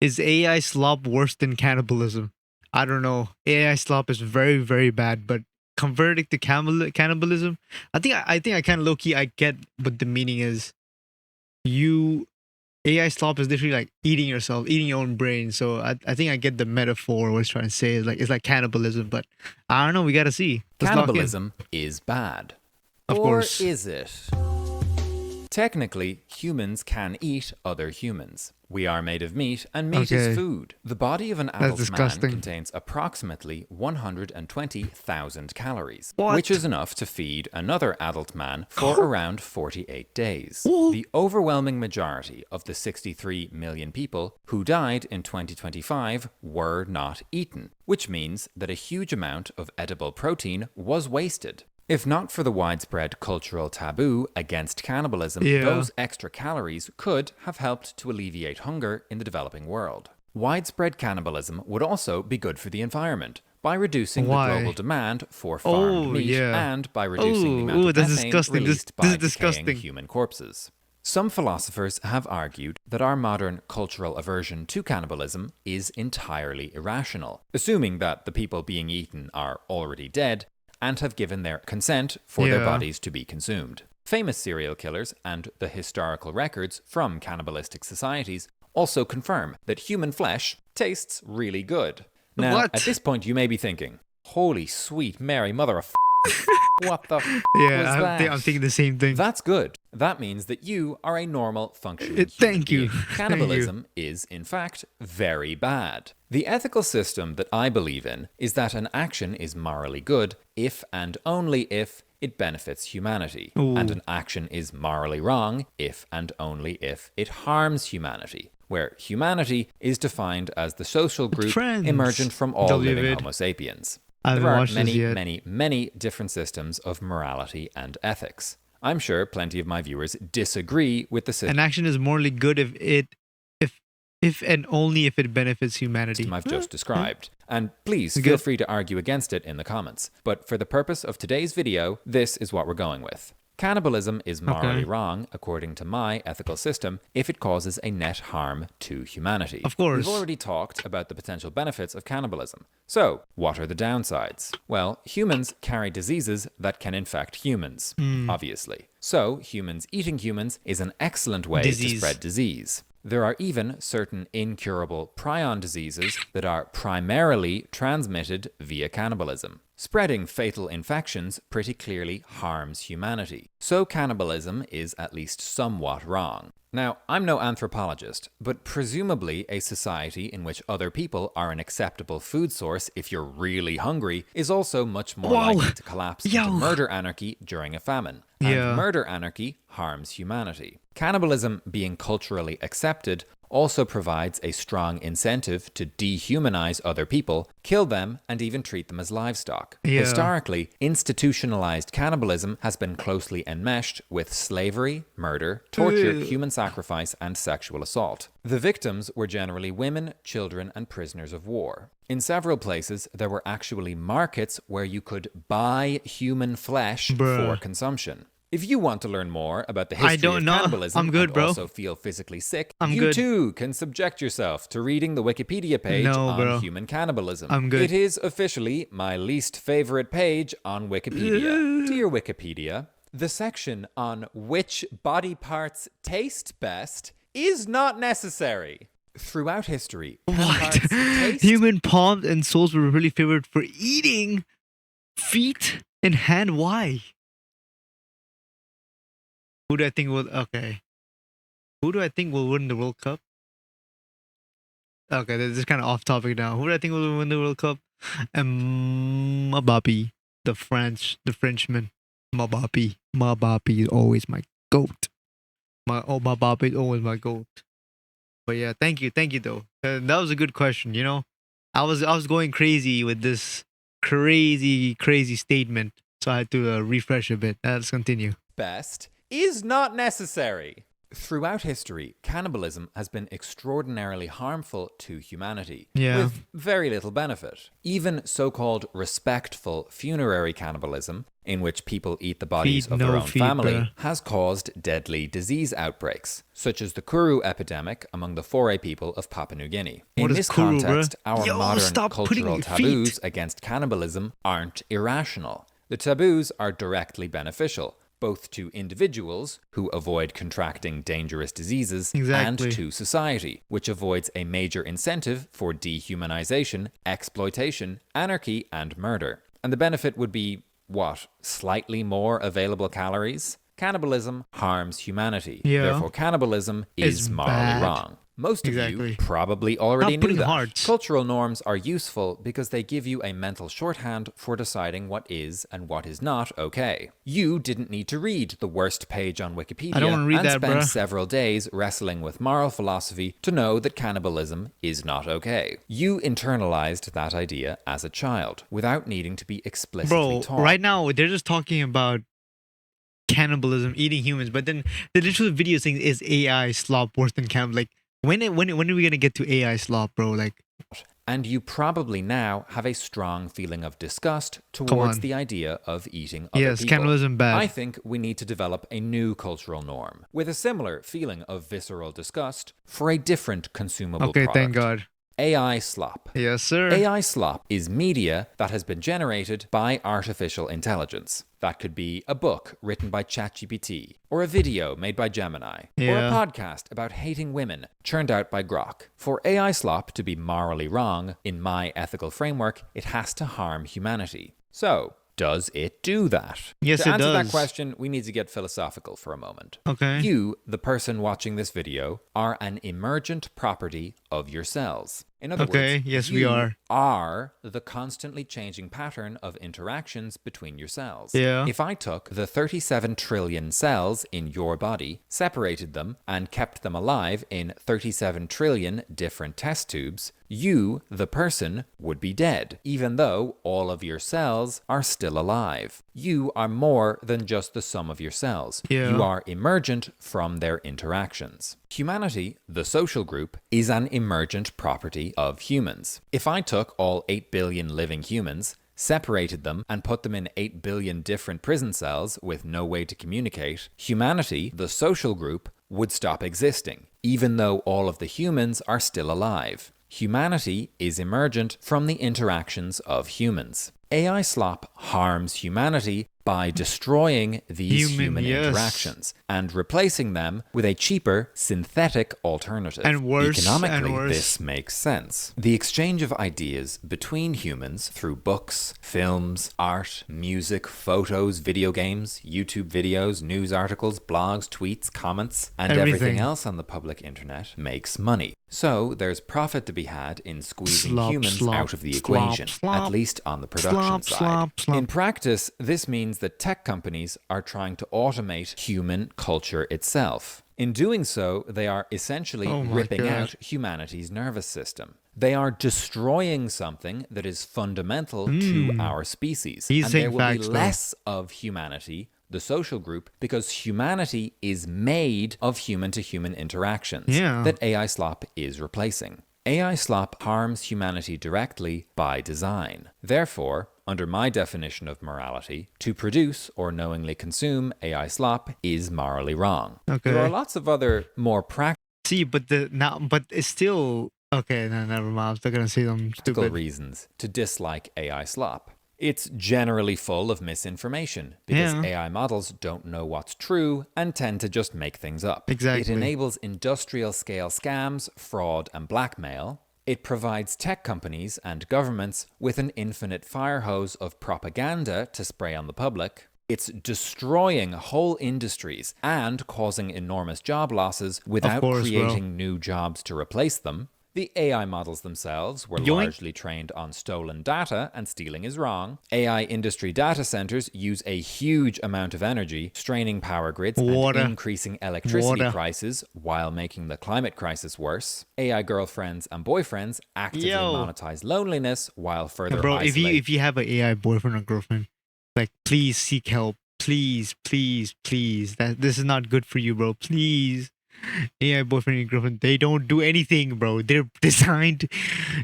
Is AI slop worse than cannibalism? I don't know. AI slop is very, very bad, but converting to cannibalism, I think I kind of low key I get what the meaning is. You AI slop is literally like eating yourself, eating your own brain. So I think I get the metaphor. What it's trying to say is like it's like cannibalism, but I don't know. We gotta see. Let's lock in. Cannibalism is bad. Of Or course. is it? Technically, humans can eat other humans. We are made of meat, and meat Okay. is food. The body of an adult man disgusting. contains approximately 120,000 calories, What? which is enough to feed another adult man for around 48 days. Whoa. The overwhelming majority of the 63 million people who died in 2025 were not eaten, which means that a huge amount of edible protein was wasted. If not for the widespread cultural taboo against cannibalism, Yeah. those extra calories could have helped to alleviate hunger in the developing world. Widespread cannibalism would also be good for the environment by reducing Why? the global demand for farmed Oh, meat yeah. and by reducing the amount Ooh, of that's methane disgusting. released This by is decaying disgusting. human corpses. Some philosophers have argued that our modern cultural aversion to cannibalism is entirely irrational, assuming that the people being eaten are already dead and have given their consent for their Yeah. bodies to be consumed. Famous serial killers and the historical records from cannibalistic societies also confirm that human flesh tastes really good. Now, What? at this point, you may be thinking, holy sweet Mary, mother of what the was Yeah, that? I'm thinking the same thing. That's good. That means that you are a normal functioning Thank human you. being. Thank you. Cannibalism is, in fact, very bad. The ethical system that I believe in is that an action is morally good if and only if it benefits humanity. Ooh. And an action is morally wrong if and only if it harms humanity, where humanity is defined as the social group friends. emergent from all W living vid. Homo sapiens. I haven't There are watched this many, yet. many different systems of morality and ethics. I'm sure plenty of my viewers disagree with the An action is morally good if and only if it benefits humanity. system I've just described. And please Good. feel free to argue against it in the comments. But for the purpose of today's video, this is what we're going with. Cannibalism is morally wrong, according to my ethical system, if it causes a net harm to humanity. Of course. We've already talked about the potential benefits of cannibalism. So, what are the downsides? Well, humans carry diseases that can infect humans, obviously. So, humans eating humans is an excellent way to Disease. spread disease. There are even certain incurable prion diseases that are primarily transmitted via cannibalism. Spreading fatal infections pretty clearly harms humanity. So cannibalism is at least somewhat wrong. Now, I'm no anthropologist, but presumably a society in which other people are an acceptable food source if you're really hungry is also much more Wow. likely to collapse Yo. into murder anarchy during a famine. Yeah. And murder anarchy harms humanity. Cannibalism being culturally accepted also provides a strong incentive to dehumanize other people, kill them, and even treat them as livestock. Yeah. Historically, institutionalized cannibalism has been closely enmeshed with slavery, murder, torture, Ew. human sacrifice, and sexual assault. The victims were generally women, children, and prisoners of war. In several places, there were actually markets where you could buy human flesh Bruh. for consumption. If you want to learn more about the history don't of know. cannibalism I'm good, and bro. also feel physically sick, I'm you good. too can subject yourself to reading the Wikipedia page No, on bro. human cannibalism. I'm good. It is officially my least favorite page on Wikipedia. Dear Wikipedia, the section on which body parts taste best is not necessary. Throughout history, can What? parts taste Human palms and soles were really favored for eating. Feet and hand. Why? Who do I think will? Okay. Who do I think will win the World Cup? Okay, this is kind of off topic now. Who do I think will win the World Cup? Mbappe, the Frenchman. Mbappe is always my goat. Mbappe is always my goat. But yeah, thank you though. That was a good question. You know, I was going crazy with this crazy statement, so I had to refresh a bit. Let's continue. Best is not necessary. Throughout history, cannibalism has been extraordinarily harmful to humanity, Yeah. with very little benefit. Even so-called respectful funerary cannibalism, in which people eat the bodies Feed, of no their own feed, family, bruh. has caused deadly disease outbreaks, such as the THRU epidemic among the Foray people of Papua New Guinea. What In is this THRU, bruh? context, our Yo, modern stop putting cultural feet. taboos against cannibalism aren't irrational. The taboos are directly beneficial, both to individuals who avoid contracting dangerous diseases Exactly. and to society, which avoids a major incentive for dehumanization, exploitation, anarchy, and murder. And the benefit would be, what, slightly more available calories? Cannibalism harms humanity. Yeah. Therefore, cannibalism is It's morally bad. wrong. Most of Exactly. you probably already Stop knew putting that. hearts. Cultural norms are useful because they give you a mental shorthand for deciding what is and what is not okay. You didn't need to read the worst page on Wikipedia I don't wanna read and that, spend bruh. several days wrestling with moral philosophy to know that cannibalism is not okay. You internalized that idea as a child without needing to be explicitly Bro, taught. right now they're just talking about cannibalism, eating humans, but then the literal video saying is AI slop worse than cannibal. Like when are we gonna get to AI slop, bro? Like And you probably now have a strong feeling of disgust on. towards the idea of eating other yes, people. cannibalism bad. I think we need to develop a new cultural norm with a similar feeling of visceral disgust for a different consumable Okay, product. thank God. AI slop. Yes, sir. AI slop is media that has been generated by artificial intelligence. That could be a book written by ChatGPT, or a video made by Gemini, or a Yeah. podcast about hating women churned out by Grok. For AI slop to be morally wrong, in my ethical framework, it has to harm humanity. So, does it do that? Yes, to it answer that does. question, we need to get philosophical for a moment. Okay. You, the person watching this video, are an emergent property of your cells. In other Okay, words, yes, you we are. the constantly changing pattern of interactions between your cells. Yeah. If I took the 37 trillion cells in your body, separated them, and kept them alive in 37 trillion different test tubes, you, the person, would be dead, even though all of your cells are still alive. You are more than just the sum of your cells. Yeah. You are emergent from their interactions. Humanity, the social group, is an emergent property of humans. If I took all 8 billion living humans, separated them, and put them in 8 billion different prison cells with no way to communicate, humanity, the social group, would stop existing, even though all of the humans are still alive. Humanity is emergent from the interactions of humans. AI slop harms humanity by destroying these human yes. interactions and replacing them with a cheaper synthetic alternative. And worse, Economically, and worse. this makes sense. The exchange of ideas between humans through books, films, art, music, photos, video games, YouTube videos, news articles, blogs, tweets, comments, and everything Everything. else on the public internet makes money. So there's profit to be had in squeezing Slop, humans slop, out of the slop, equation, slop, at least on the production slop, side. slop, slop. In practice, this means that tech companies are trying to automate human culture itself. In doing so, they are essentially Oh my ripping God. out humanity's nervous system. They are destroying something that is fundamental to our species. He's and there saying will facts, be though. less of humanity, the social group, because humanity is made of human-to-human interactions Yeah. that AI slop is replacing. AI slop harms humanity directly by design. Therefore, under my definition of morality, to produce or knowingly consume AI slop is morally wrong. Okay. There are lots of other more practical See, but it's still okay. No, never mind. I'm still gonna say something stupid. reasons to dislike AI slop. It's generally full of misinformation because Yeah. AI models don't know what's true and tend to just make things up. Exactly. It enables industrial scale scams, fraud, and blackmail. It provides tech companies and governments with an infinite fire hose of propaganda to spray on the public. It's destroying whole industries and causing enormous job losses without course, bro. creating new jobs to replace them. The AI models themselves were Yoink. largely trained on stolen data, and stealing is wrong. AI industry data centers use a huge amount of energy, straining power grids Water. and increasing electricity Water. prices while making the climate crisis worse. AI girlfriends and boyfriends actively Yo. monetize loneliness while further Bro, isolating. if you have an AI boyfriend or girlfriend, like, please seek help. Please, please, please. This is not good for you, bro. Please. AI boyfriend and girlfriend, they don't do anything, bro. They're designed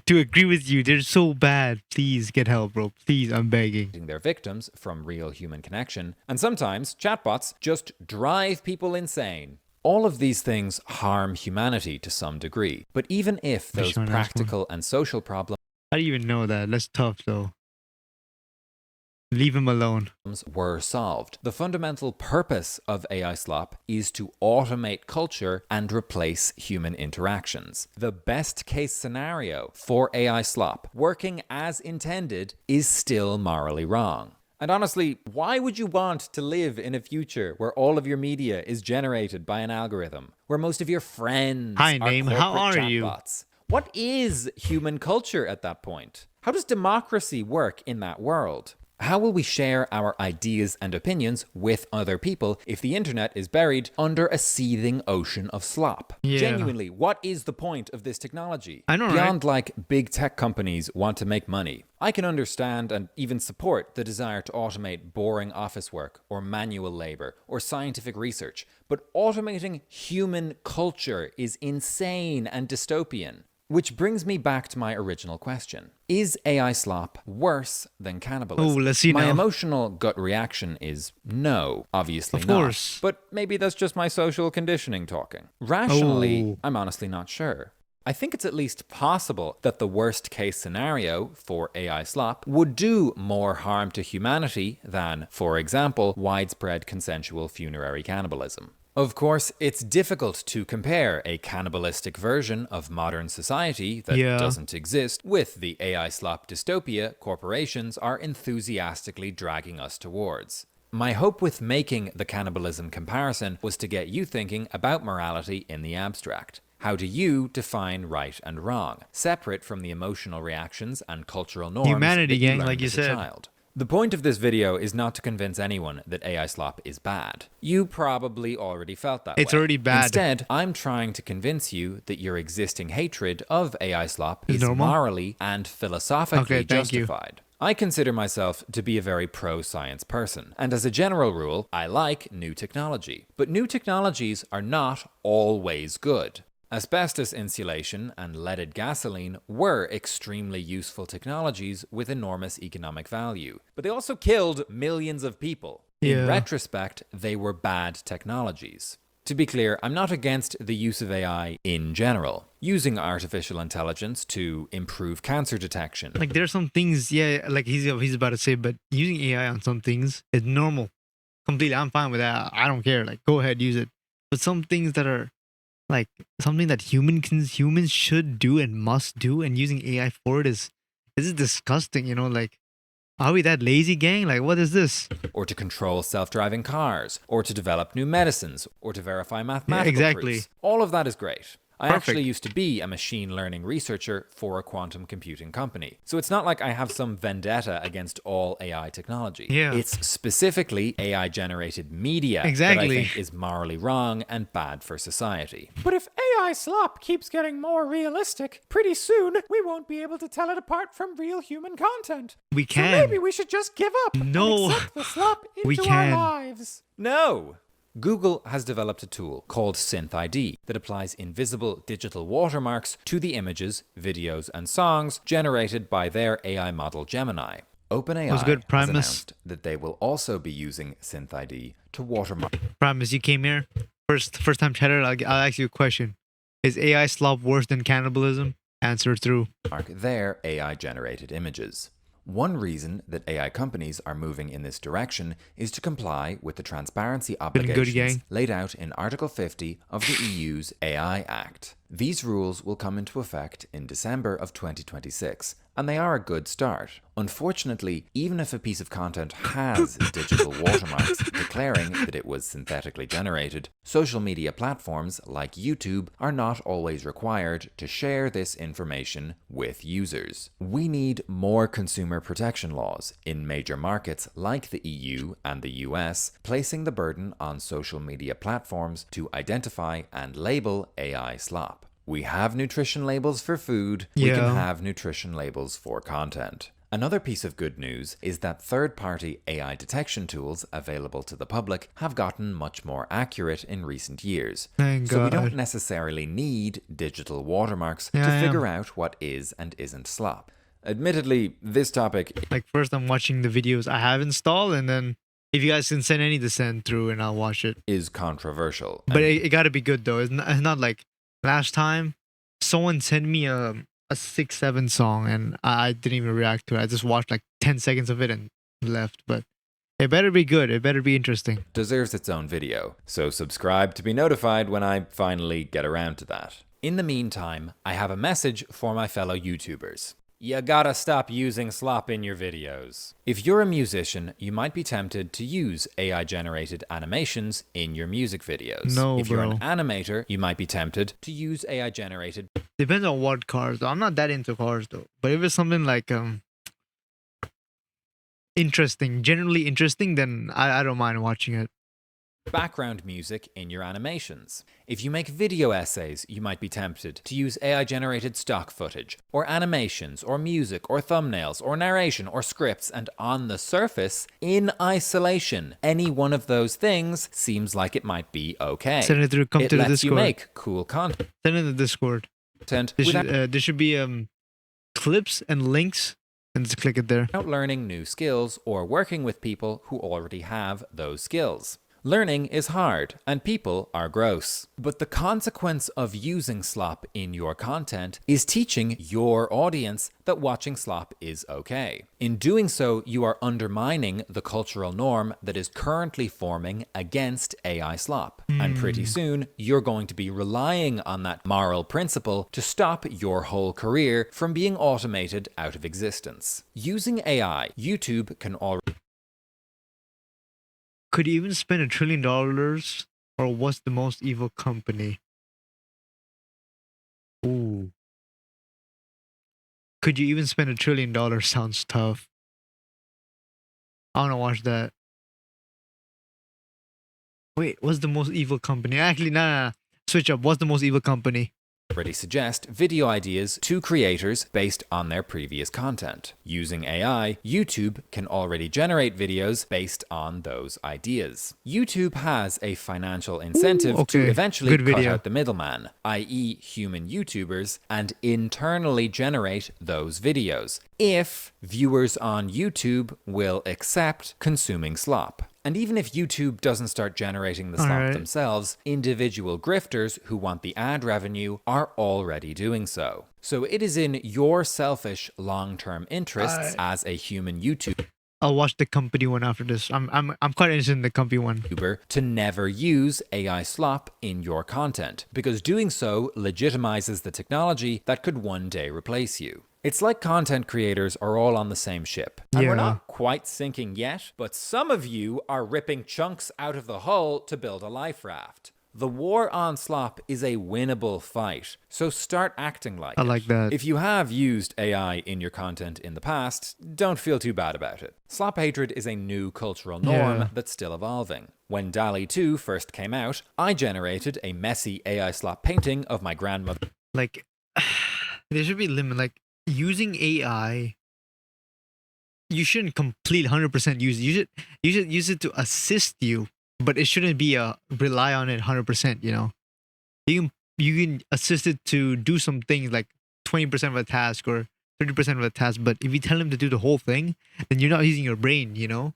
to agree with you. They're so bad. Please get help, bro. Please, I'm begging. Their victims from real human connection, and sometimes chatbots just drive people insane. All of these things harm humanity to some degree, but even if those Sure, nice one. practical and social problems How do you even know that? That's tough, though. Leave him alone. were solved, the fundamental purpose of AI slop is to automate culture and replace human interactions. The best case scenario for AI slop, working as intended, is still morally wrong. And honestly, why would you want to live in a future where all of your media is generated by an algorithm, where most of your friends Hi, are name. How corporate are you? chatbots? What is human culture at that point? How does democracy work in that world? How will we share our ideas and opinions with other people if the internet is buried under a seething ocean of slop? Yeah. Genuinely, what is the point of this technology? I know, right? Beyond like big tech companies want to make money, I can understand and even support the desire to automate boring office work or manual labor or scientific research, but automating human culture is insane and dystopian. Which brings me back to my original question. Is AI slop worse than cannibalism? Oh, let's see My now. emotional gut reaction is no, obviously Of not. course. But maybe that's just my social conditioning talking. Rationally, Oh. I'm honestly not sure. I think it's at least possible that the worst case scenario for AI slop would do more harm to humanity than, for example, widespread consensual funerary cannibalism. Of course, it's difficult to compare a cannibalistic version of modern society that Yeah. doesn't exist with the AI slop dystopia corporations are enthusiastically dragging us towards. My hope with making the cannibalism comparison was to get you thinking about morality in the abstract. How do you define right and wrong, separate from the emotional reactions and cultural norms Humanity, that you gang, learned like you as a said. child? The point of this video is not to convince anyone that AI slop is bad. You probably already felt that It's way. already bad. Instead, I'm trying to convince you that your existing hatred of AI slop Is is normal? morally and philosophically Okay, thank you. justified. I consider myself to be a very pro-science person, and as a general rule, I like new technology. But new technologies are not always good. Asbestos insulation and leaded gasoline were extremely useful technologies with enormous economic value, but they also killed millions of people. In Yeah. retrospect, they were bad technologies. To be clear, I'm not against the use of AI in general. Using artificial intelligence to improve cancer detection, Like, there's some things, yeah, like he's about to say, but using AI on some things is normal. Completely, I'm fine with that. I don't care. Like, go ahead, use it. But some things that are like something that humans should do and must do, and using AI for it is disgusting. You know, like, are we that lazy, gang? Like, what is this? or to control self-driving cars, or to develop new medicines, or to verify mathematical exactly. proofs. All of that is great. I Perfect. actually used to be a machine learning researcher for a quantum computing company. So it's not like I have some vendetta against all AI technology. Yeah. It's specifically AI generated media that I Exactly. think is morally wrong and bad for society. But if AI slop keeps getting more realistic, pretty soon we won't be able to tell it apart from real human content. We So can. maybe we should just give up No. and accept the slop into We our can. lives. No. Google has developed a tool called SynthID that applies invisible digital watermarks to the images, videos, and songs generated by their AI model Gemini. OpenAI What's good, has Primus? announced that they will also be using SynthID to watermark Promise, you came here first time chatter. I'll ask you a question. Is AI slop worse than cannibalism? Answer through. their AI-generated images. One reason that AI companies are moving in this direction is to comply with the transparency good, obligations gang. laid out in Article 50 of the EU's AI Act. These rules will come into effect in December of 2026, and they are a good start. Unfortunately, even if a piece of content has digital watermarks declaring that it was synthetically generated, social media platforms like YouTube are not always required to share this information with users. We need more consumer protection laws in major markets like the EU and the US, placing the burden on social media platforms to identify and label AI slop. We have nutrition labels for food, we can Yeah. have nutrition labels for content. Another piece of good news is that third-party AI detection tools available to the public have gotten much more accurate in recent years. Thank So we God. don't necessarily need digital watermarks Yeah, to I figure am. out what is and isn't slop. Admittedly, this topic Like first I'm watching the videos I have installed, and then if you guys can send any to send through, and I'll watch it. is controversial. But and it got to be good though. It's not like last time someone sent me a 6-7 song and I didn't even react to it. I just watched like 10 seconds of it and left. But it better be good. It better be interesting. deserves its own video, so subscribe to be notified when I finally get around to that. In the meantime, I have a message for my fellow YouTubers. You gotta stop using slop in your videos. If you're a musician, you might be tempted to use AI-generated animations in your music videos. No, if you're bro. an animator, you might be tempted to use AI-generated Depends on what cars though. I'm not that into cars though. But if it's something like interesting, generally interesting, then I don't mind watching it. background music in your animations. If you make video essays, you might be tempted to use AI-generated stock footage, or animations, or music, or thumbnails, or narration, or scripts, and on the surface, in isolation, any one of those things seems like it might be okay. Send it through. Come It to the lets you Discord. make cool content Send it in the Discord. There should be clips and links, and just click it there. without learning new skills or working with people who already have those skills. Learning is hard, and people are gross. But the consequence of using slop in your content is teaching your audience that watching slop is okay. In doing so, you are undermining the cultural norm that is currently forming against AI slop. And pretty soon, you're going to be relying on that moral principle to stop your whole career from being automated out of existence. Using AI, YouTube can already Could you even spend $1 trillion, or what's the most evil company? Ooh. Could you even spend $1 trillion? Sounds tough. I want to watch that. Wait, what's the most evil company? Actually, nah. Switch up. What's the most evil company? suggest video ideas to creators based on their previous content. Using AI, YouTube can already generate videos based on those ideas. YouTube has a financial incentive to okay. eventually Good cut video. out the middleman, i.e. human YouTubers, and internally generate those videos, if viewers on YouTube will accept consuming slop. And even if YouTube doesn't start generating the slop Alright. themselves, individual grifters who want the ad revenue are already doing so. So it is in your selfish long-term interests as a human YouTuber I'll watch the company one after this. I'm quite interested in the company one. to never use AI slop in your content, because doing so legitimizes the technology that could one day replace you. It's like content creators are all on the same ship. And we're Yeah. not quite sinking yet, but some of you are ripping chunks out of the hull to build a life raft. The war on slop is a winnable fight, so start acting like I it. like that. If you have used AI in your content in the past, don't feel too bad about it. Slop hatred is a new cultural norm Yeah. that's still evolving. When DALL-E 2 first came out, I generated a messy AI slop painting of my grandmother. Like, there should be a limit. Like, using AI, you shouldn't complete 100% use it. You should use it to assist you, but it shouldn't be a rely on it 100%. You know, you can assist it to do some things like 20% of a task or 30% of a task. But if you tell him to do the whole thing, then you're not using your brain. You know,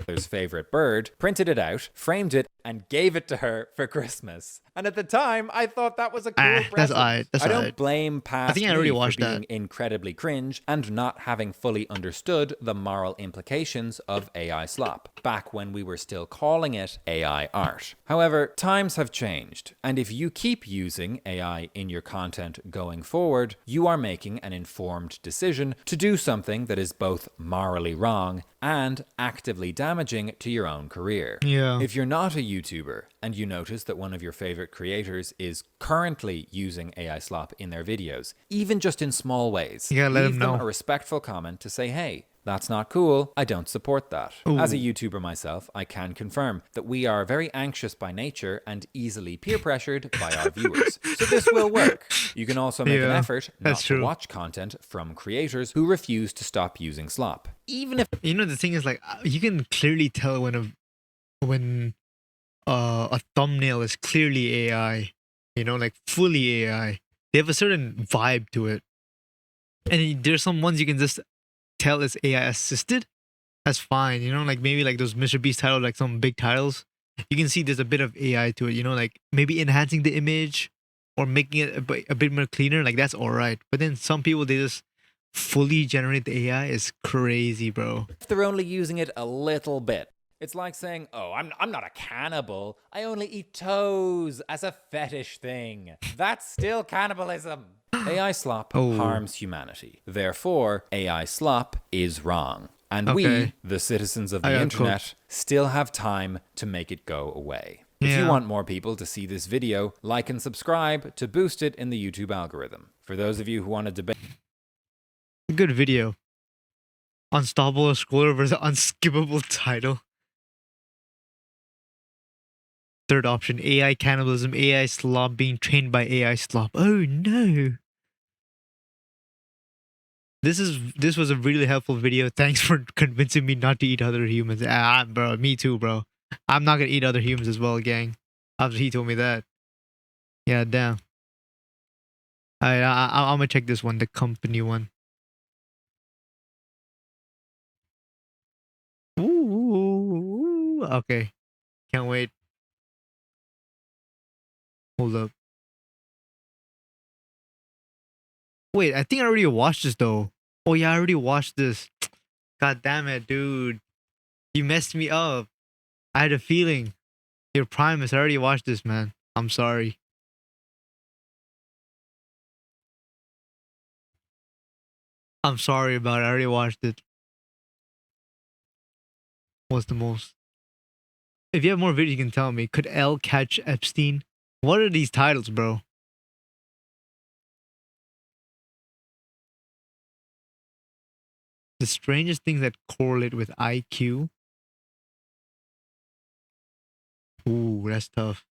mother's favorite bird, printed it out, framed it, and gave it to her for Christmas. And at the time, I thought that was a cool That's present. alright. That's I don't alright. blame past think I already me for watched being that. incredibly cringe and not having fully understood the moral implications of AI slop, back when we were still calling it AI art. However, times have changed, and if you keep using AI in your content going forward, you are making an informed decision to do something that is both morally wrong and actively damaging to your own career. Yeah. If you're not a YouTuber and you notice that one of your favorite creators is currently using AI slop in their videos, even just in small ways, You gotta let leave them them know. a respectful comment to say, hey, that's not cool. I don't support that. As a YouTuber myself, I can confirm that we are very anxious by nature and easily peer pressured by our viewers. So this will work. You can also make an Yeah, effort not that's to true. watch content from creators who refuse to stop using slop. Even if You know, the thing is, like, you can clearly tell when a thumbnail is clearly AI. You know, like fully AI. They have a certain vibe to it, and there's some ones you can just tell is AI assisted. That's fine. You know, like maybe like those Mr. Beast titles, like some big titles. You can see there's a bit of AI to it. You know, like maybe enhancing the image or making it a bit more cleaner. Like that's all right. But then some people, they just fully generate the AI. Is crazy, bro. they're only using it a little bit. It's like saying, oh, I'm not a cannibal. I only eat toes as a fetish thing. That's still cannibalism. AI slop harms humanity. Therefore, AI slop is wrong. And we, Okay. the citizens of I the got internet, still have time to make it go away. If you Yeah. want more people to see this video, like and subscribe to boost it in the YouTube algorithm. For those of you who want to debate Good video. Unstoppable scroller versus unskippable title. Third option, AI cannibalism, AI slop being trained by AI slop. Oh no. This was a really helpful video. Thanks for convincing me not to eat other humans. Bro, me too, bro. I'm not gonna eat other humans as well, gang. After he told me that. Yeah, damn. I'm gonna check this one, the company one. Ooh, okay. Can't wait. Hold up. Wait, I think I already watched this though. Oh yeah, I already watched this. God damn it, dude. You messed me up. I had a feeling. Your Primus, I already watched this, man. I'm sorry. I'm sorry about it. I already watched it. What's the most? If you have more videos, you can tell me. Could L catch Epstein? What are these titles, bro? The strangest things that correlate with IQ. Ooh, that's tough.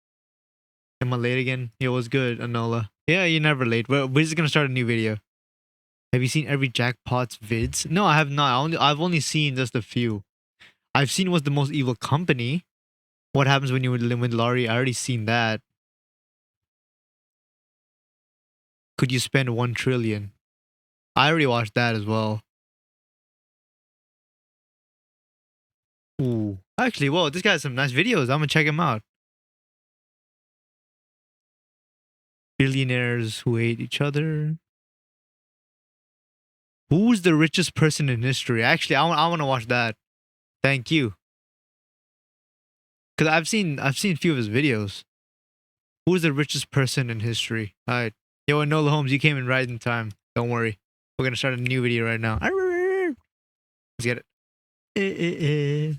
Am I late again? Yo, what's good, Anola? Yeah, you're never late. We're just gonna start a new video. Have you seen every Jackpot's vids? No, I have not. I've only seen just a few. I've seen What's the Most Evil Company. What happens when you win lottery? I already seen that. Could you spend 1 trillion? I already watched that as well. Ooh. Actually, whoa, this guy has some nice videos. I'm gonna check him out. Billionaires who hate each other. Who's the richest person in history? Actually, I want to watch that. Thank you. Cause I've seen a few of his videos. Who's the richest person in history? All right. Yo, Enola Holmes, you came in right in time. Don't worry. We're gonna start a new video right now. Let's get it.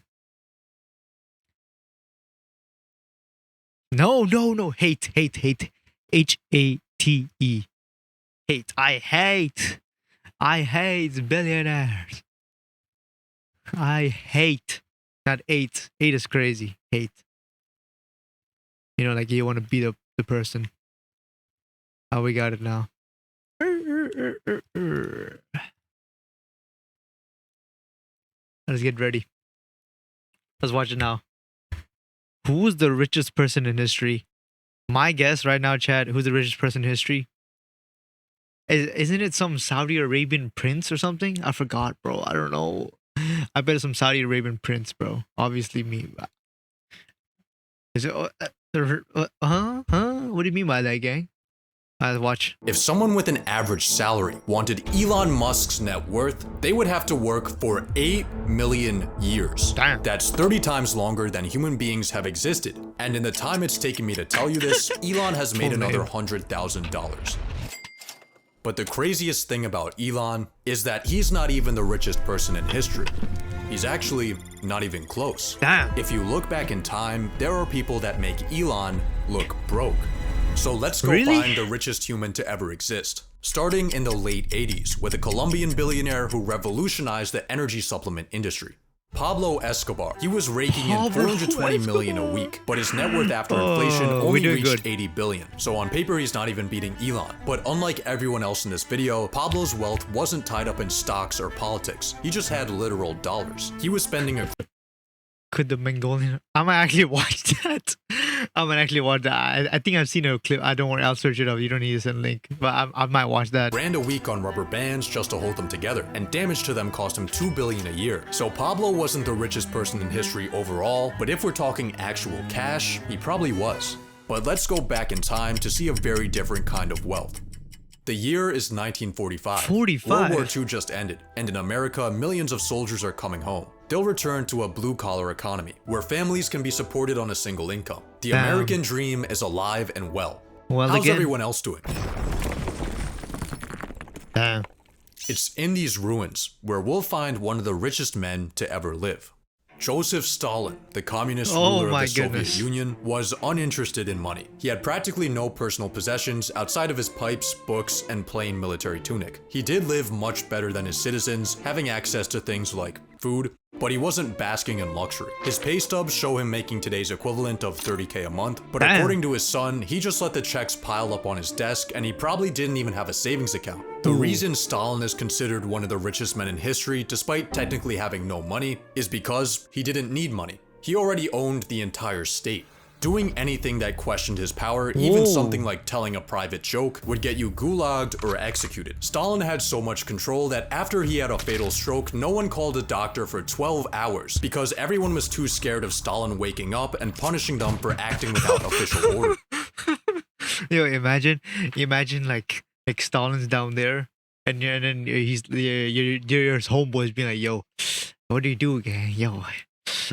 No, no, no. Hate. Hate. H-A-T-E. Hate. I hate billionaires. I hate. Not eight. Eight is crazy. Hate. You know, like you want to beat up the person. Oh, we got it now. Let's get ready. Let's watch it now. Who's the richest person in history? My guess right now, Chad, who's the richest person in history? Isn't it some Saudi Arabian prince or something? I forgot, bro. I don't know. I bet it's some Saudi Arabian prince, bro. Obviously me. Is it? Huh? What do you mean by that, gang? Watch. If someone with an average salary wanted Elon Musk's net worth, they would have to work for 8 million years. Damn. That's 30 times longer than human beings have existed. And in the time it's taken me to tell you this, Elon has made another $100,000. But the craziest thing about Elon is that he's not even the richest person in history. He's actually not even close. Damn. If you look back in time, there are people that make Elon look broke. So let's go find the richest human to ever exist. Starting in the late 80s with a Colombian billionaire who revolutionized the energy supplement industry. Pablo Escobar. He was raking in 420 million a week, but his net worth after inflation only reached 80 billion. So on paper, he's not even beating Elon. But unlike everyone else in this video, Pablo's wealth wasn't tied up in stocks or politics. He just had literal dollars. He was spending a Could the Mongolian? I might actually watch that. I might actually watch that. I think I've seen a clip. I don't worry, I'll search it up. You don't need to send a link, but I might watch that. grand a week on rubber bands just to hold them together, and damage to them cost him $2 billion a year. So Pablo wasn't the richest person in history overall, but if we're talking actual cash, he probably was. But let's go back in time to see a very different kind of wealth. The year is 1945. World War II just ended, and in America, millions of soldiers are coming home. They'll return to a blue-collar economy, where families can be supported on a single income. The American dream is alive and well. How's everyone else doing? Damn. It's in these ruins where we'll find one of the richest men to ever live. Joseph Stalin, the communist ruler of the Soviet Union, was uninterested in money. He had practically no personal possessions outside of his pipes, books, and plain military tunic. He did live much better than his citizens, having access to things like food, but he wasn't basking in luxury. His pay stubs show him making today's equivalent of $30K a month, but according to his son, he just let the checks pile up on his desk and he probably didn't even have a savings account. The reason Stalin is considered one of the richest men in history, despite technically having no money, is because he didn't need money. He already owned the entire state. Doing anything that questioned his power, even something like telling a private joke, would get you gulagged or executed. Stalin had so much control that after he had a fatal stroke, no one called a doctor for 12 hours because everyone was too scared of Stalin waking up and punishing them for acting without official order. Yo, imagine like Stalin's down there, and then he's your homeboys being like, "Yo, what do you do, gang? Yo,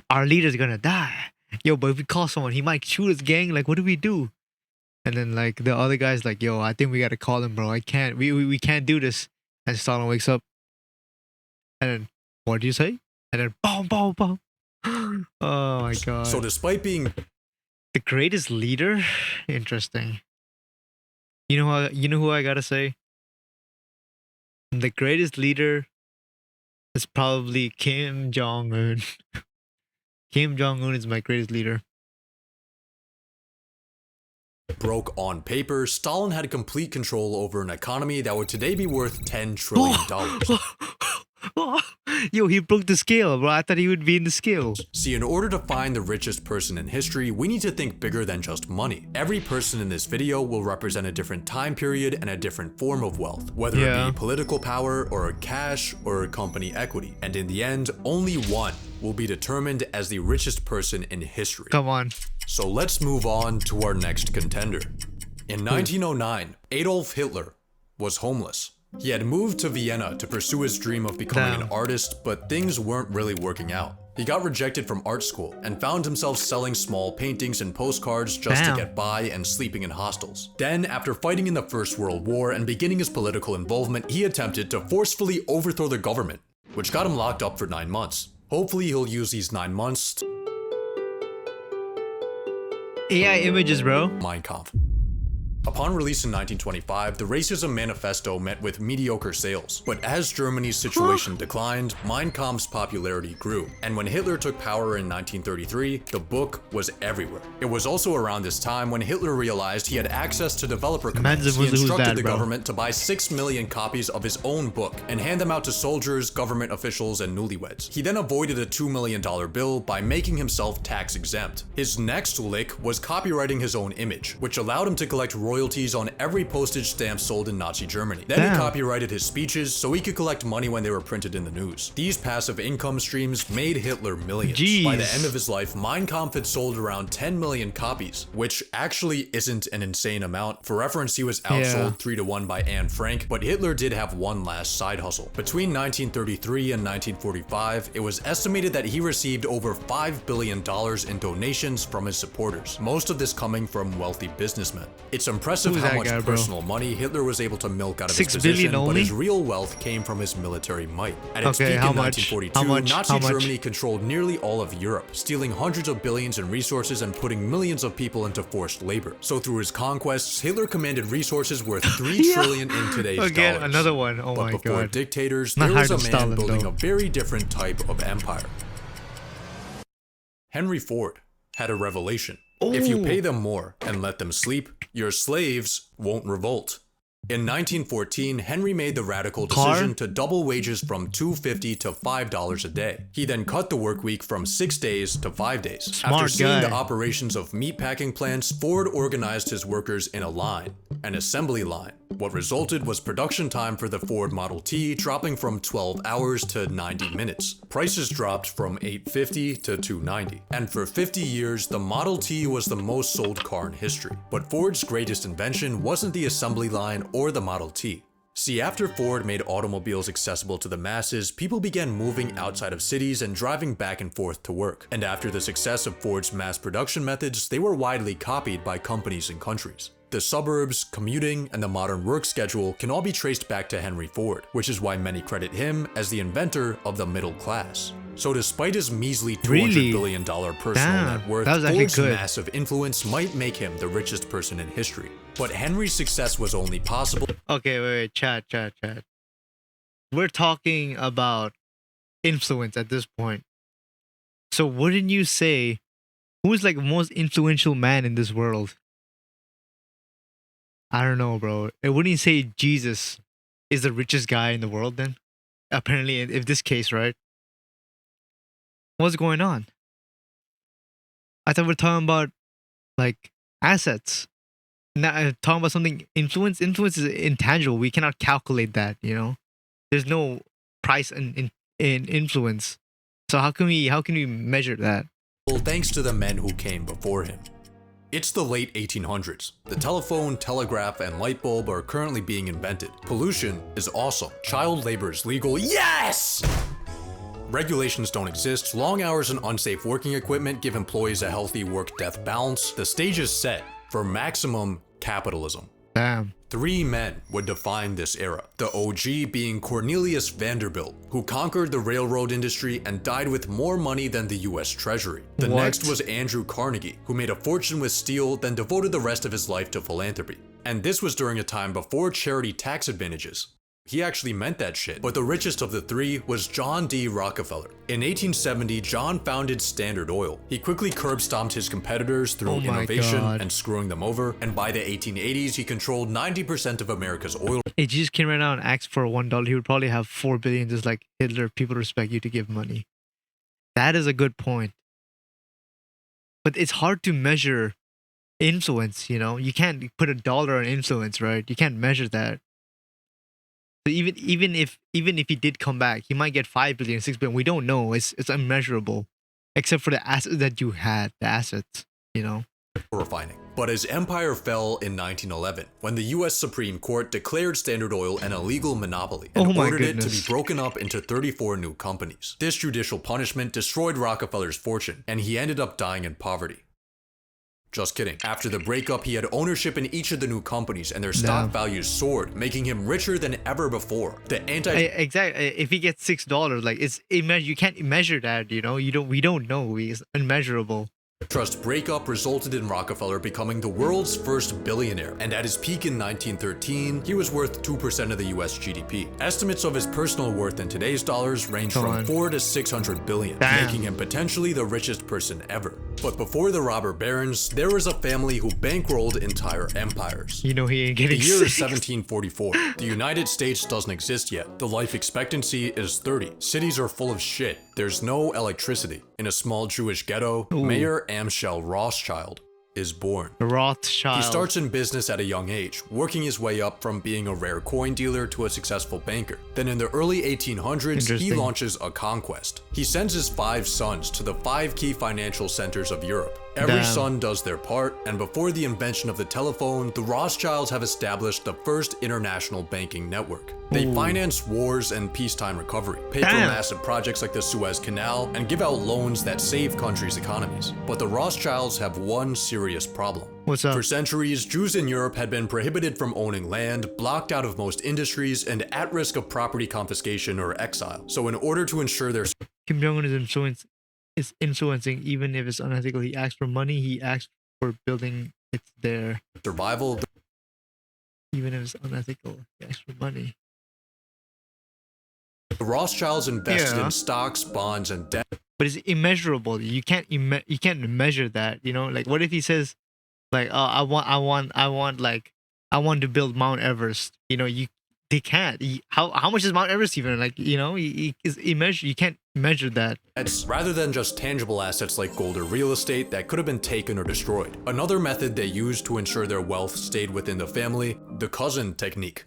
our leader's gonna die. Yo, but if we call someone, he might shoot us, gang. Like, what do we do?" And then like the other guy's like, "Yo, I think we gotta call him, bro. I can't. We can't do this." And Stalin wakes up, and then what do you say? And then boom, boom, boom. Oh my god. So despite being the greatest leader, interesting. You know who I gotta say? The greatest leader is probably Kim Jong-un. Kim Jong-un is my greatest leader. broke on paper, Stalin had complete control over an economy that would today be worth $10 trillion. Yo, he broke the scale, bro. I thought he would be in the scale. See, in order to find the richest person in history, we need to think bigger than just money. Every person in this video will represent a different time period and a different form of wealth, whether it be political power or cash or company equity. And in the end, only one will be determined as the richest person in history. Come on. So let's move on to our next contender. In 1909, Adolf Hitler was homeless. He had moved to Vienna to pursue his dream of becoming an artist, but things weren't really working out. He got rejected from art school and found himself selling small paintings and postcards just to get by and sleeping in hostels. Then, after fighting in the First World War and beginning his political involvement, he attempted to forcefully overthrow the government, which got him locked up for 9 months. Hopefully he'll use these 9 months to AI images, bro. Mein Kampf. Upon release in 1925, the Racism Manifesto met with mediocre sales. But as Germany's situation declined, Mein Kampf's popularity grew. And when Hitler took power in 1933, the book was everywhere. It was also around this time when Hitler realized he had access to developer commands. He instructed the government to buy 6 million copies of his own book and hand them out to soldiers, government officials, and newlyweds. He then avoided a $2 million bill by making himself tax exempt. His next lick was copywriting his own image, which allowed him to collect royalties on every postage stamp sold in Nazi Germany. Then he copyrighted his speeches so he could collect money when they were printed in the news. These passive income streams made Hitler millions. Jeez. By the end of his life, Mein Kampf had sold around 10 million copies, which actually isn't an insane amount. For reference, he was outsold 3-1 by Anne Frank, but Hitler did have one last side hustle. Between 1933 and 1945, it was estimated that he received over $5 billion in donations from his supporters, most of this coming from wealthy businessmen. It's impressive how much personal money Hitler was able to milk out of his position, but his real wealth came from his military might. At its peak in 1942, Nazi Germany controlled nearly all of Europe, stealing hundreds of billions in resources and putting millions of people into forced labor. So through his conquests, Hitler commanded resources worth $3 trillion in today's dollars. Another one. Oh my god. But before dictators, there was a man building a very different type of empire. Henry Ford had a revelation. If you pay them more and let them sleep, your slaves won't revolt. In 1914, Henry made the radical decision to double wages from $2.50 to $5 a day. He then cut the work week from 6 days to 5 days. After seeing the operations of meatpacking plants, Ford organized his workers in a line, an assembly line. What resulted was production time for the Ford Model T dropping from 12 hours to 90 minutes. Prices dropped from $850 to $290. And for 50 years, the Model T was the most sold car in history. But Ford's greatest invention wasn't the assembly line or the Model T. See, after Ford made automobiles accessible to the masses, people began moving outside of cities and driving back and forth to work. And after the success of Ford's mass production methods, they were widely copied by companies and countries. The suburbs, commuting, and the modern work schedule can all be traced back to Henry Ford, which is why many credit him as the inventor of the middle class. So despite his measly $200 billion personal net worth, Ford's massive influence might make him the richest person in history. But Henry's success was only possible. Okay, wait, chat. We're talking about influence at this point. So wouldn't you say, who's like the most influential man in this world? I don't know, bro. Wouldn't you say Jesus is the richest guy in the world then? Apparently, if this case, right? What's going on? I thought we're talking about like assets. Now talking about something influence. Influence is intangible. We cannot calculate that. You know, there's no price in influence. So how can we measure that? Well, thanks to the men who came before him. It's the late 1800s. The telephone, telegraph, and light bulb are currently being invented. Pollution is awesome. Child labor is legal. Yes! Regulations don't exist. Long hours and unsafe working equipment give employees a healthy work-death balance. The stage is set for maximum capitalism. Damn. 3 men would define this era. The OG being Cornelius Vanderbilt, who conquered the railroad industry and died with more money than the US Treasury. The next was Andrew Carnegie, who made a fortune with steel, then devoted the rest of his life to philanthropy. And this was during a time before charity tax advantages. He actually meant that shit. But the richest of the 3 was John D. Rockefeller. In 1870, John founded Standard Oil. He quickly curb-stomped his competitors through innovation and screwing them over, and by the 1880s, he controlled 90% of America's oil. If Jesus came right now and asked for $1, he would probably have 4 billion, just like Hitler. People respect you to give money. That is a good point. But it's hard to measure influence, you know? You can't put $1 on influence, right? You can't measure that. So even if he did come back, he might get 5 billion, 6 billion. We don't know. It's unmeasurable, except for the assets that you had, the assets, you know. Refining. But his empire fell in 1911 when the U.S. Supreme Court declared Standard Oil an illegal monopoly and ordered it to be broken up into 34 new companies. This judicial punishment destroyed Rockefeller's fortune, and he ended up dying in poverty. Just kidding. After the breakup, he had ownership in each of the new companies, and their stock values soared, making him richer than ever before. Exactly. If he gets $6, like you can't measure that. You know, we don't know. It's unmeasurable. Trust breakup resulted in Rockefeller becoming the world's first billionaire, and at his peak in 1913, he was worth 2% of the US GDP. Estimates of his personal worth in today's dollars range from 4 to 600 billion, making him potentially the richest person ever. But before the robber barons, there was a family who bankrolled entire empires. You know he ain't getting The year is 1744. The United States doesn't exist yet. The life expectancy is 30. Cities are full of shit. There's no electricity. In a small Jewish ghetto, Mayor Amschel Rothschild is born. Rothschild. He starts in business at a young age, working his way up from being a rare coin dealer to a successful banker. Then in the early 1800s, he launches a conquest. He sends his 5 sons to the 5 key financial centers of Europe. Every son does their part, and before the invention of the telephone, the Rothschilds have established the first international banking network. They finance wars and peacetime recovery, pay for massive projects like the Suez Canal, and give out loans that save countries' economies. But the Rothschilds have one serious problem. What's up? For centuries, Jews in Europe had been prohibited from owning land, blocked out of most industries, and at risk of property confiscation or exile. So in order to ensure their Kim Jong-un is influencing, even if it's unethical. He asks for money, he asks for building, it's there. survival, Even if it's unethical, he asks for money. the Rothschilds invested in stocks, bonds, and debt. But it's immeasurable. You can't measure that. You know, like what if he says, like, oh, I want to build Mount Everest. You know, they can't. How much is Mount Everest even? Like, you know, you can't measure that. Rather than just tangible assets like gold or real estate that could have been taken or destroyed. Another method they used to ensure their wealth stayed within the family, the cousin technique.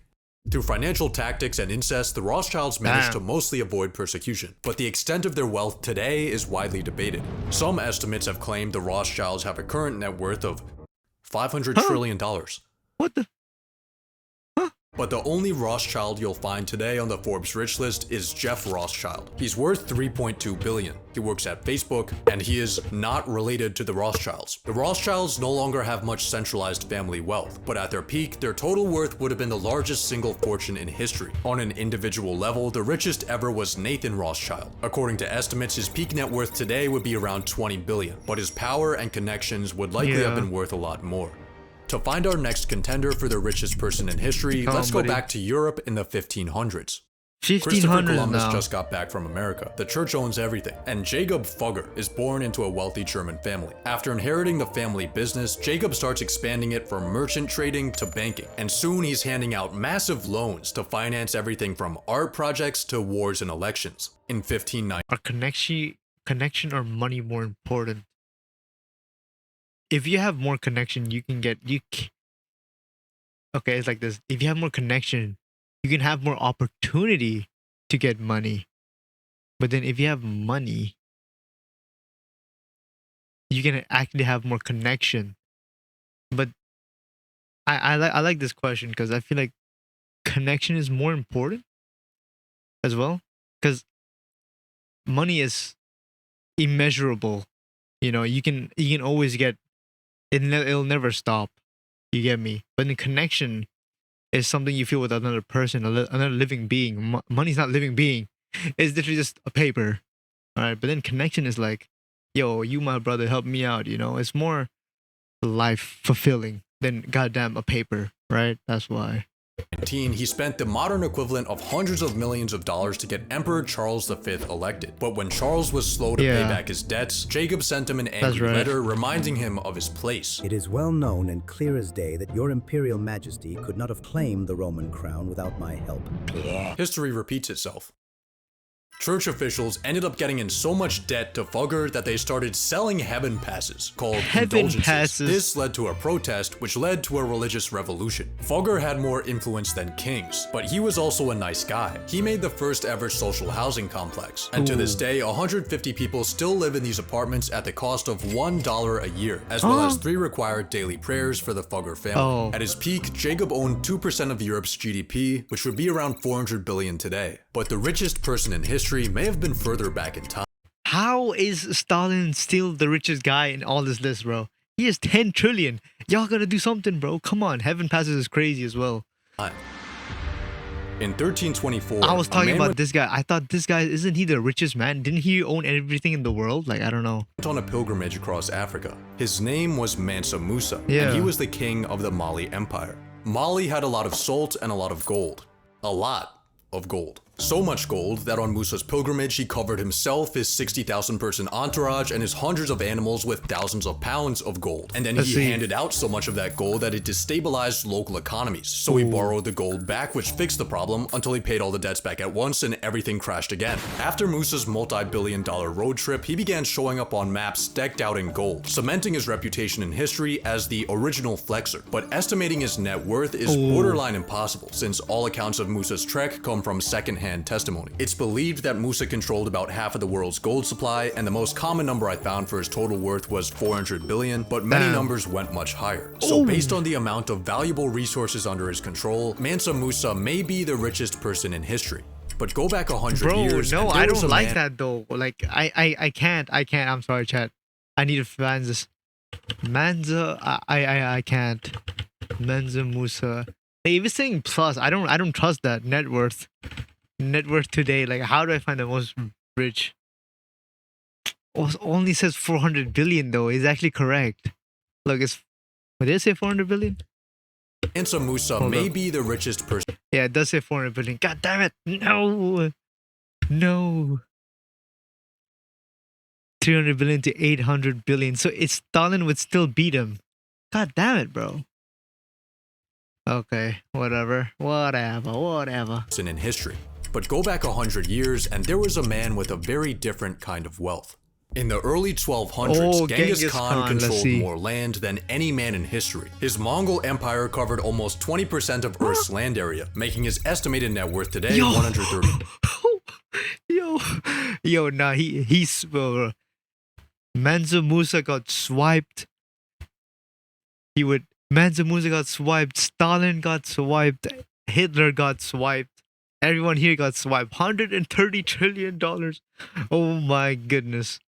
Through financial tactics and incest, the Rothschilds managed to mostly avoid persecution, but the extent of their wealth today is widely debated. Some estimates have claimed the Rothschilds have a current net worth of $500 trillion. What the? But the only Rothschild you'll find today on the Forbes rich list is Jeff Rothschild. He's worth $3.2 billion. He works at Facebook, and he is not related to the Rothschilds. The Rothschilds no longer have much centralized family wealth, but at their peak, their total worth would have been the largest single fortune in history. On an individual level, the richest ever was Nathan Rothschild. According to estimates, his peak net worth today would be around $20 billion, but his power and connections would likely have been worth a lot more. To find our next contender for the richest person in history, let's go back to Europe in the 1500s. Christopher Columbus just got back from America. The church owns everything. And Jacob Fugger is born into a wealthy German family. After inheriting the family business, Jacob starts expanding it from merchant trading to banking. And soon he's handing out massive loans to finance everything from art projects to wars and elections. In 1590, Are connection or money more important? If you have more connection, you can get okay, it's like this. If you have more connection, you can have more opportunity to get money. But then if you have money, you can actually have more connection. But I like this question because I feel like connection is more important as well, because money is immeasurable. You know, you can always get it. It'll never stop. You get me? But the connection is something you feel with another person, another living being. Money's not living being. It's literally just a paper. All right. But then connection is like, yo, you my brother, help me out. You know, it's more life fulfilling than goddamn a paper. Right? That's why. He spent the modern equivalent of hundreds of millions of dollars to get Emperor Charles V elected. But when Charles was slow to pay back his debts, Jacob sent him an angry letter reminding him of his place. It is well known and clear as day that your imperial majesty could not have claimed the Roman crown without my help. History repeats itself. Church officials ended up getting in so much debt to Fugger that they started selling heaven passes, called indulgences. This led to a protest, which led to a religious revolution. Fugger had more influence than kings, but he was also a nice guy. He made the first ever social housing complex, and to this day, 150 people still live in these apartments at the cost of $1 a year, as well as 3 required daily prayers for the Fugger family. At his peak, Jacob owned 2% of Europe's GDP, which would be around $400 billion today. But the richest person in history may have been further back in time. How is Stalin still the richest guy in all this list, bro? He has 10 trillion. Y'all gotta do something, bro. Come on, heaven passes is crazy as well. In 1324, I was talking about this guy. I thought this guy, isn't he the richest man? Didn't he own everything in the world? Like, I don't know. Went on a pilgrimage across Africa. His name was Mansa Musa, and he was the king of the Mali Empire. Mali had a lot of salt and a lot of gold. A lot of gold. So much gold that on Musa's pilgrimage he covered himself, his 60,000 person entourage, and his hundreds of animals with thousands of pounds of gold. And then he handed out so much of that gold that it destabilized local economies. So he borrowed the gold back, which fixed the problem until he paid all the debts back at once and everything crashed again. After Musa's multi-billion-dollar road trip, he began showing up on maps decked out in gold, cementing his reputation in history as the original flexer. But estimating his net worth is borderline impossible, since all accounts of Musa's trek come from secondhand testimony. It's believed that Musa controlled about half of the world's gold supply, and the most common number I found for his total worth was 400 billion, but many numbers went much higher. So based on the amount of valuable resources under his control, Mansa Musa may be the richest person in history. But go back 100 years. Bro, no, I don't like that though. Like, I can't. I'm sorry, chat. I need to find this. Mansa, I can't. Mansa Musa. Hey, if it's saying plus, I don't trust that. Net worth today. Like, how do I find the most rich? Only says 400 billion though. Is actually correct. Look, did it say 400 billion? Mansa Musa may be the richest person. Yeah, it does say 400 billion. God damn it! No. 300 billion to 800 billion. So Stalin would still beat him. God damn it, bro. Okay, whatever. In history. But go back 100 years and there was a man with a very different kind of wealth. In the early 1200s, Genghis Khan controlled more land than any man in history. His Mongol Empire covered almost 20% of Earth's land area, making his estimated net worth today 130. Nah, he's Mansa Musa got swiped. Mansa Musa got swiped. Stalin got swiped. Hitler got swiped. Everyone here got swiped. $130 trillion. Oh my goodness.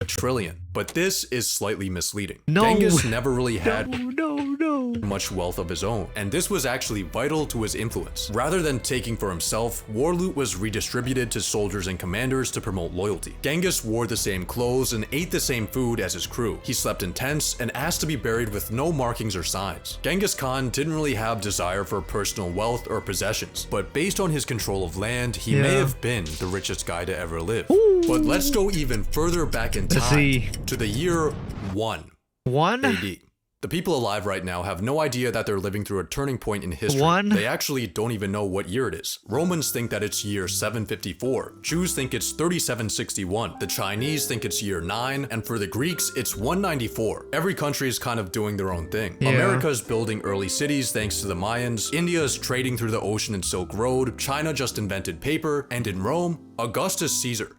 Trillion. But this is slightly misleading. No. Genghis never really had No. much wealth of his own, and this was actually vital to his influence. Rather than taking for himself, war loot was redistributed to soldiers and commanders to promote loyalty. Genghis wore the same clothes and ate the same food as his crew. He slept in tents and asked to be buried with no markings or signs. Genghis Khan didn't really have desire for personal wealth or possessions, but based on his control of land, he may have been the richest guy to ever live. But let's go even further back in time, to the year 1 AD. The people alive right now have no idea that they're living through a turning point in history. They actually don't even know what year it is. Romans think that it's year 754. Jews think it's 3761. The Chinese think it's year 9. And for the Greeks, it's 194. Every country is kind of doing their own thing. America's building early cities thanks to the Mayans. India is trading through the ocean and Silk Road. China just invented paper. And in Rome, Augustus Caesar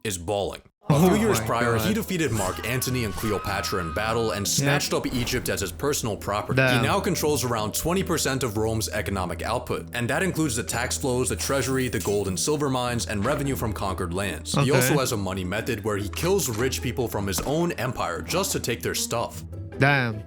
is balling. A few years prior, he defeated Mark Antony and Cleopatra in battle and snatched up Egypt as his personal property. He now controls around 20% of Rome's economic output, and that includes the tax flows, the treasury, the gold and silver mines, and revenue from conquered lands. He also has a money method where he kills rich people from his own empire just to take their stuff. Damn.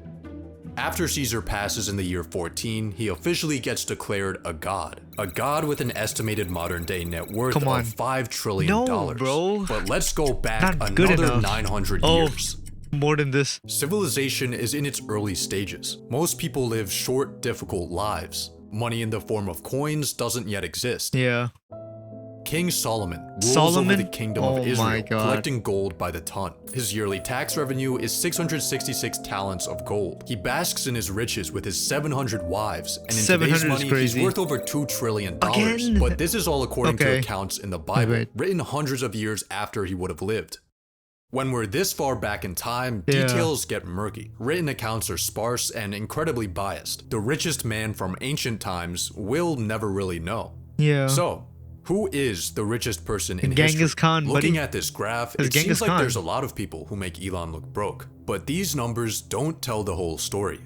After Caesar passes in the year 14, he officially gets declared a god. A god with an estimated modern day net worth of $5 trillion. No, bro. But let's go back another 900 years. More than this. Civilization is in its early stages. Most people live short, difficult lives. Money in the form of coins doesn't yet exist. Yeah. King Solomon rules over the kingdom of Israel, collecting gold by the ton. His yearly tax revenue is 666 talents of gold. He basks in his riches with his 700 wives, and in today's money, he's worth over $2 trillion. But this is all according to accounts in the Bible, written hundreds of years after he would have lived. When we're this far back in time, details get murky. Written accounts are sparse and incredibly biased. The richest man from ancient times will never really know. So, who is the richest person in history? Genghis Khan, Looking at this graph, it seems like there's a lot of people who make Elon look broke. But these numbers don't tell the whole story.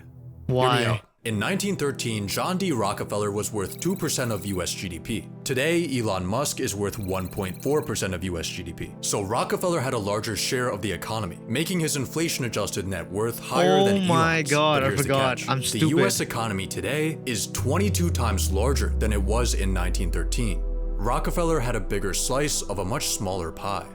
Why? Hear me out. In 1913, John D. Rockefeller was worth 2% of US GDP. Today, Elon Musk is worth 1.4% of US GDP. So Rockefeller had a larger share of the economy, making his inflation-adjusted net worth higher than Elon's. Oh my god, I forgot. I'm stupid. The US economy today is 22 times larger than it was in 1913. Rockefeller had a bigger slice of a much smaller pie.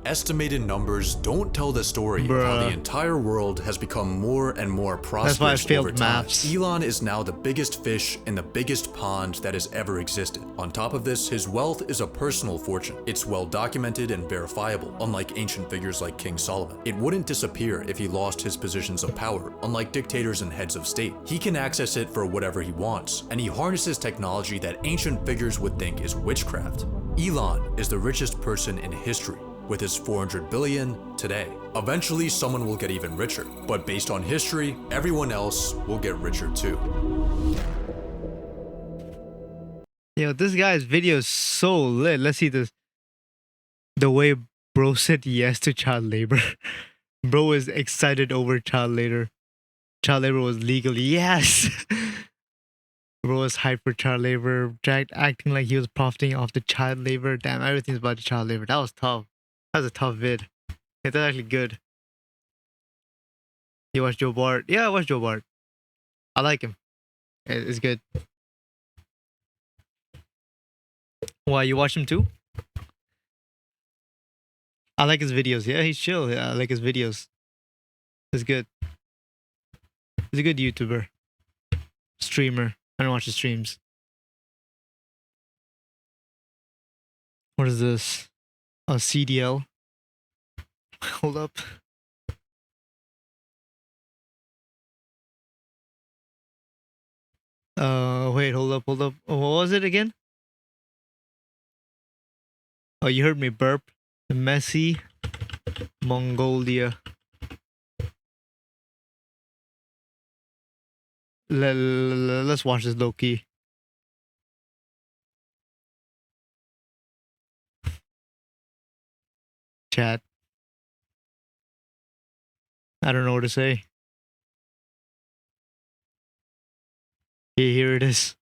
estimated numbers don't tell the story of how the entire world has become more and more prosperous. That's why I failed over time. maths. Elon is now the biggest fish in the biggest pond that has ever existed. On top of this, his wealth is a personal fortune. It's well documented and verifiable, unlike ancient figures like King Solomon. It wouldn't disappear if he lost his positions of power, unlike dictators and heads of state. He can access it for whatever he wants, and he harnesses technology that ancient figures would think is witchcraft. Elon is the richest person in history, with his 400 billion today. Eventually, someone will get even richer, but based on history, everyone else will get richer too. Yo, this guy's video is so lit. Let's see this. The way bro said yes to child labor. Bro is excited over child labor. Child labor was legal. Yes! Bro was hyped for child labor. Acting like he was profiting off the child labor. Damn, everything's about the child labor. That was tough. That was a tough vid. Yeah, that's actually good. You watch Joe Bart? Yeah, I watch Joe Bart. I like him. It's good. Why, you watch him too? I like his videos. Yeah, he's chill. Yeah, I like his videos. It's good. He's a good YouTuber. Streamer. I don't watch his streams. What is this? A CDL. Hold up. Wait, hold up. What was it again? Oh, you heard me burp. Messi, Mongolia. Let's watch this low key. Chat. I don't know what to say. Here it is.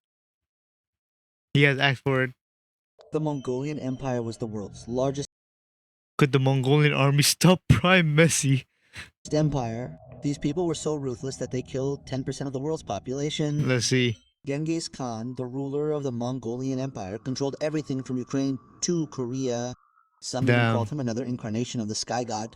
You guys asked for it. The Mongolian Empire was the world's largest Could the Mongolian army stop Prime Messi? empire. These people were so ruthless that they killed 10% of the world's population. Let's see. Genghis Khan, the ruler of the Mongolian Empire, controlled everything from Ukraine to Korea. Some even Damn. called him another incarnation of the sky god.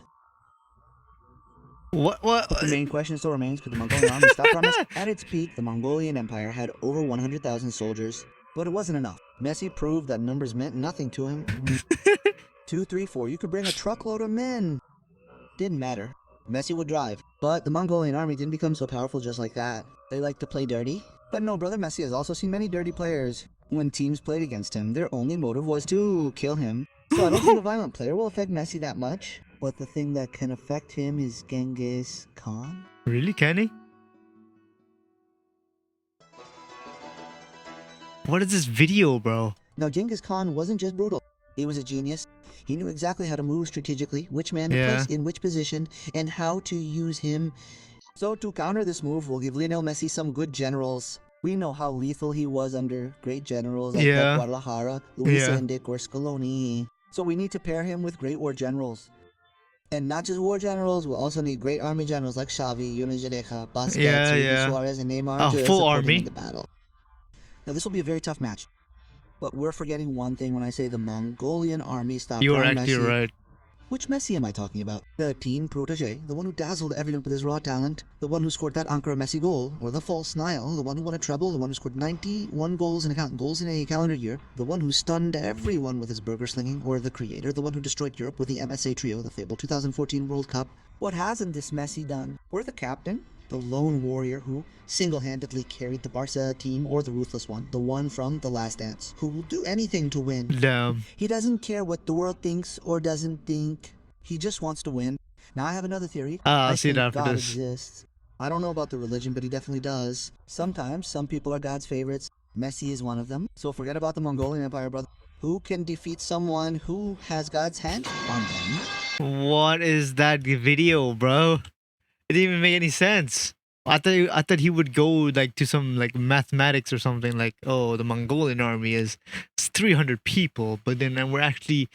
What? But the main question still remains, could the Mongolian army stop Promise? At its peak, the Mongolian Empire had over 100,000 soldiers, but it wasn't enough. Messi proved that numbers meant nothing to him. 2, 3, 4, you could bring a truckload of men. Didn't matter. Messi would drive. But the Mongolian army didn't become so powerful just like that. They like to play dirty. But no, brother, Messi has also seen many dirty players. When teams played against him, their only motive was to kill him. So I don't think a violent player will affect Messi that much. But the thing that can affect him is Genghis Khan. Really, can he? What is this video, bro? Now, Genghis Khan wasn't just brutal. He was a genius. He knew exactly how to move strategically, which man to place in which position, and how to use him. So to counter this move, we'll give Lionel Messi some good generals. We know how lethal he was under great generals like Pep Guadalajara, Luis Enrique, or Scaloni. So we need to pair him with great war generals. And not just war generals, we'll also need great army generals like Xavi, Yunus Jadeja, Busquets, Luis Suarez, and Neymar to full support army him in the battle. Now this will be a very tough match. But we're forgetting one thing when I say the Mongolian army stopped You are Prime actually Messi. right. Which Messi am I talking about? The teen protege, the one who dazzled everyone with his raw talent, the one who scored that Ankara Messi goal, or the false Nile, the one who won a treble, the one who scored 91 goals in a calendar year, the one who stunned everyone with his burger slinging, or the creator, the one who destroyed Europe with the MSA trio, the fabled 2014 World Cup. What hasn't this Messi done? Or the captain, the lone warrior who single-handedly carried the Barca team, or the ruthless one, the one from The Last Dance, who will do anything to win. Damn. He doesn't care what the world thinks or doesn't think. He just wants to win. Now I have another theory. I'll see that after God this. exists. I don't know about the religion, but he definitely does. Sometimes some people are God's favorites. Messi is one of them. So forget about the Mongolian Empire, brother. Who can defeat someone who has God's hand on them? What is that video, bro? It didn't even make any sense. I thought he would go like to some like mathematics or something, like, oh, the Mongolian army is 300 people, but then Messi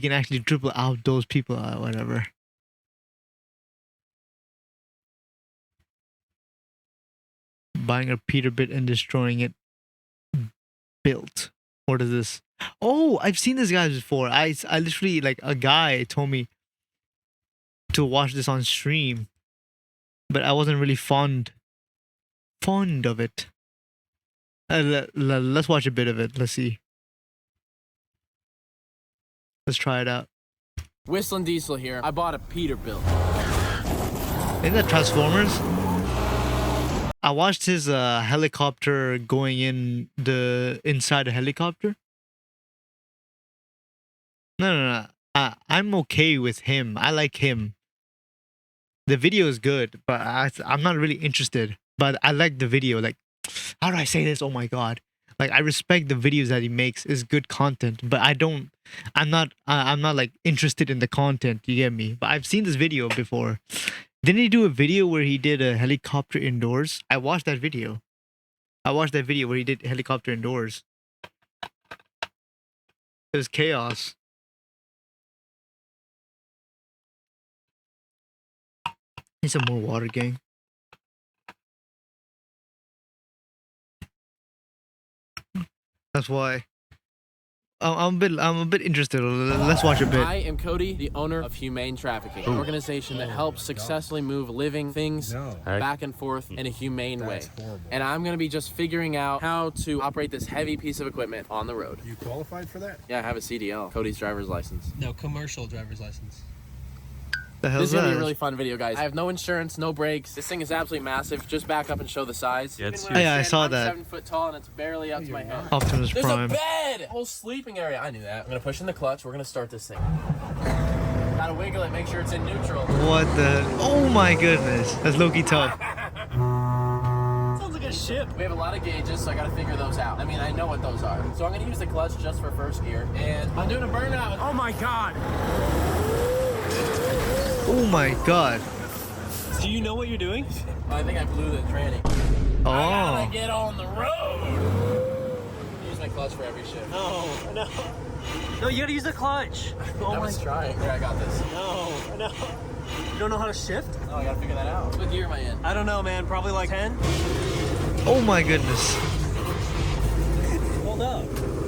can actually dribble out those people, whatever. Buying a Peterbit and destroying it. Built. What is this? Oh, I've seen this guy before. I literally, like, a guy told me to watch this on stream, but I wasn't really fond of it. Let's watch a bit of it. Let's see. Let's try it out. Whistling Diesel here. I bought a Peterbilt. Isn't that Transformers? I watched his helicopter going inside a helicopter. No. I'm okay with him. I like him. The video is good, but I'm not really interested. But I like the video. Like, how do I say this? Oh my god! Like, I respect the videos that he makes. Is good content, but I'm not like interested in the content. You get me? But I've seen this video before. Didn't he do a video where he did a helicopter indoors? I watched that video. Where he did helicopter indoors. It was chaos. Need some more water, gang. That's why. I'm a bit interested. Let's watch a bit. I am Cody, the owner of Humane Trafficking, an organization that helps successfully move living things back and forth in a humane way. And I'm going to be just figuring out how to operate this heavy piece of equipment on the road. You qualified for that? Yeah, I have a CDL, Cody's driver's license. No, commercial driver's license. The hell's This is going to be that? a really fun video, guys. I have no insurance, no brakes. This thing is absolutely massive. Just back up and show the size. Yeah, it's huge. Yeah, I saw I'm that. 7 foot tall and it's barely up to my head. Optimus There's Prime. a bed! Whole sleeping area. I knew that. I'm gonna push in the clutch. We're gonna start this thing. Gotta wiggle it, make sure it's in neutral. What the? Oh my goodness. That's low-key tough. Sounds like a ship. We have a lot of gauges, so I gotta figure those out. I mean, I know what those are. So I'm gonna use the clutch just for first gear. And I'm doing a burnout. Oh my god! Oh my god. Do you know what you're doing? I think I blew the tranny. Oh. I gotta get on the road! Use my clutch for every shift. No. No, you gotta use the clutch. I was trying. Here, I got this. No. You don't know how to shift? Oh, I gotta figure that out. What gear am I in? I don't know, man. Probably like 10. Oh my goodness. Hold up.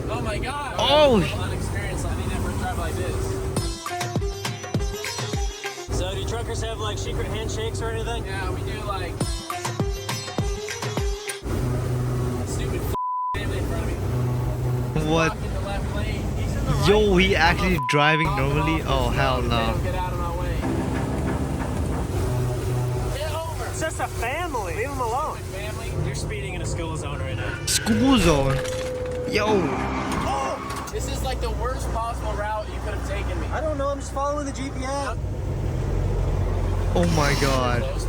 Oh my god! Oh. I'm a little unexperienced. I need to never drive like this. So do truckers have like secret handshakes or anything? Yeah, we do like stupid family in front of me. What? Walk in the left lane. He's in the right Yo, lane. he actually driving normally? Oh, hell They no. don't get out of my way. Get over. It's just a family. Leave them alone. Family. You're speeding in a school zone right now. School zone. Yo. Oh, this is like the worst possible route you could have taken me. I don't know. I'm just following the GPS. Oh my god. Close.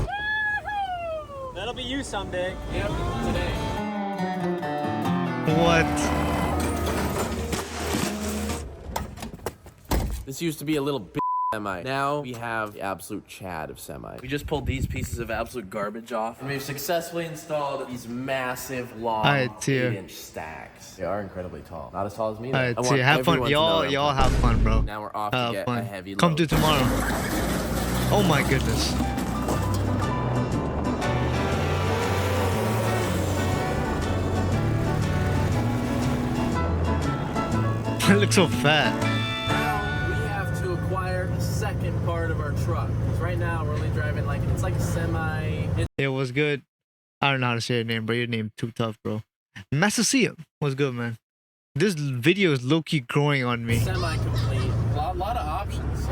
That'll be you someday. Yep, today. What? This used to be a little semi. Now we have the absolute Chad of semi. We just pulled these pieces of absolute garbage off, and we've successfully installed these massive, long, Alright, see ya. 8-inch stacks. They are incredibly tall. Not as tall as me, though. Alright, I see, want have fun. everyone to know that I'm Y'all fun. have fun, bro. Now we're off to Have get a fun. heavy Come load. to tomorrow. Oh my goodness. I look so fat. Now we have to acquire the second part of our truck. 'Cause right now we're only driving like, it's like a semi. It was good. I don't know how to say your name, bro. Your name too tough, bro. Nice to see you. What's good, man? This video is low-key growing on me. Semi-complete. A lot of options.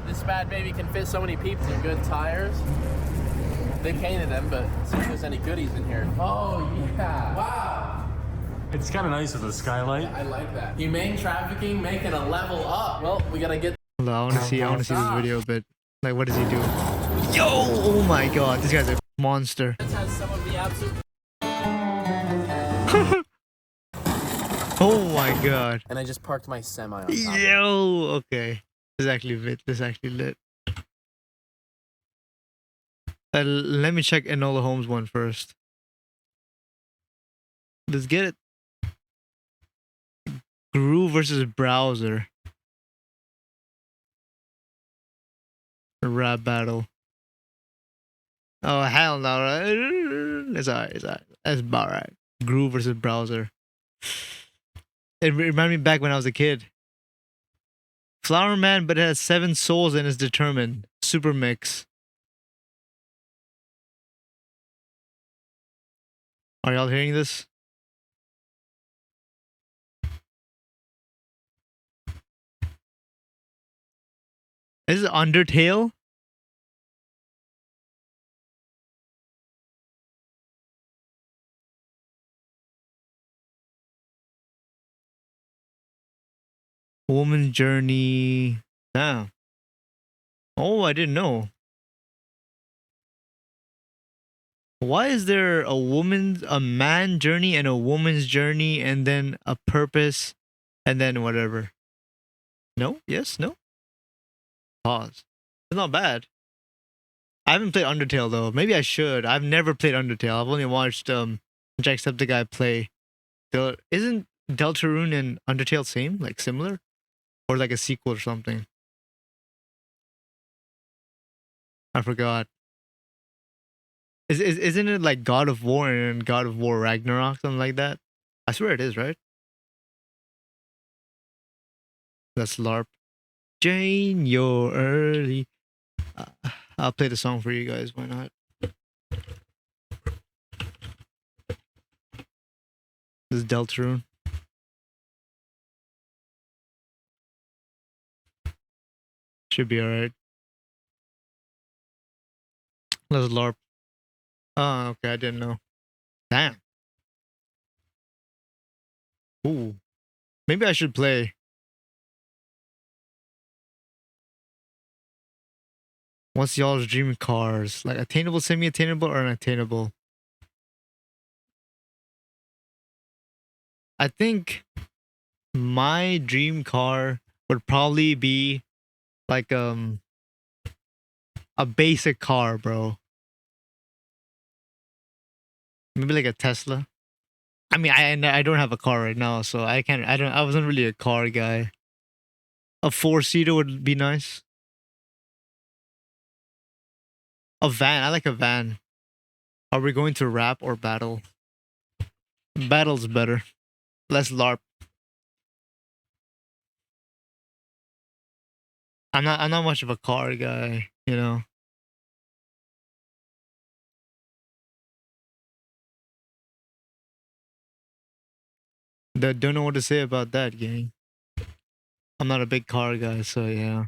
This bad baby can fit so many people and good tires. They painted them, but see if there's any goodies in here. Oh, yeah. Wow. It's kind of nice with the skylight. I like that. Humane trafficking making a level up. Well, we gotta get. Hold on, I want to see this video a bit. Like, what does he do? Yo! Oh my god, this guy's a monster. This has some of the absolute. Oh my god. And I just parked my semi on top. Yo! Okay. This is actually lit. This is actually lit. Let me check Enola Holmes one first. Let's get it. THRU versus browser. Rap battle. Oh hell no! It's alright. It's alright. That's about right. THRU versus browser. It reminded me back when I was a kid. Flower Man, but it has 7 souls and is determined. Super mix. Are y'all hearing this? Is it Undertale? Woman's Journey. Damn. Oh, I didn't know. Why is there a man journey and a woman's journey and then a purpose and then whatever? No? Yes? No? Pause. It's not bad. I haven't played Undertale though. Maybe I should. I've never played Undertale. I've only watched Jacksepticeye play. Isn't Deltarune and Undertale same? Like similar? Or like a sequel or something? I forgot. Isn't it like God of War and God of War Ragnarok, something like that? I swear it is, right? That's LARP. Jane, you're early. I'll play the song for you guys. Why not? This is Deltarune. Should be alright. Let's LARP. Oh, okay. I didn't know. Damn. Ooh. Maybe I should play. What's y'all's dream cars? Like attainable, semi-attainable, or unattainable? I think my dream car would probably be like a basic car, bro. Maybe like a Tesla. I mean, I don't have a car right now, so I wasn't really a car guy. A 4-seater would be nice. A van. I like a van. Are we going to rap or battle? Battle's better. Less LARP. I'm not much of a car guy, you know. Don't know what to say about that, gang. I'm not a big car guy, so yeah.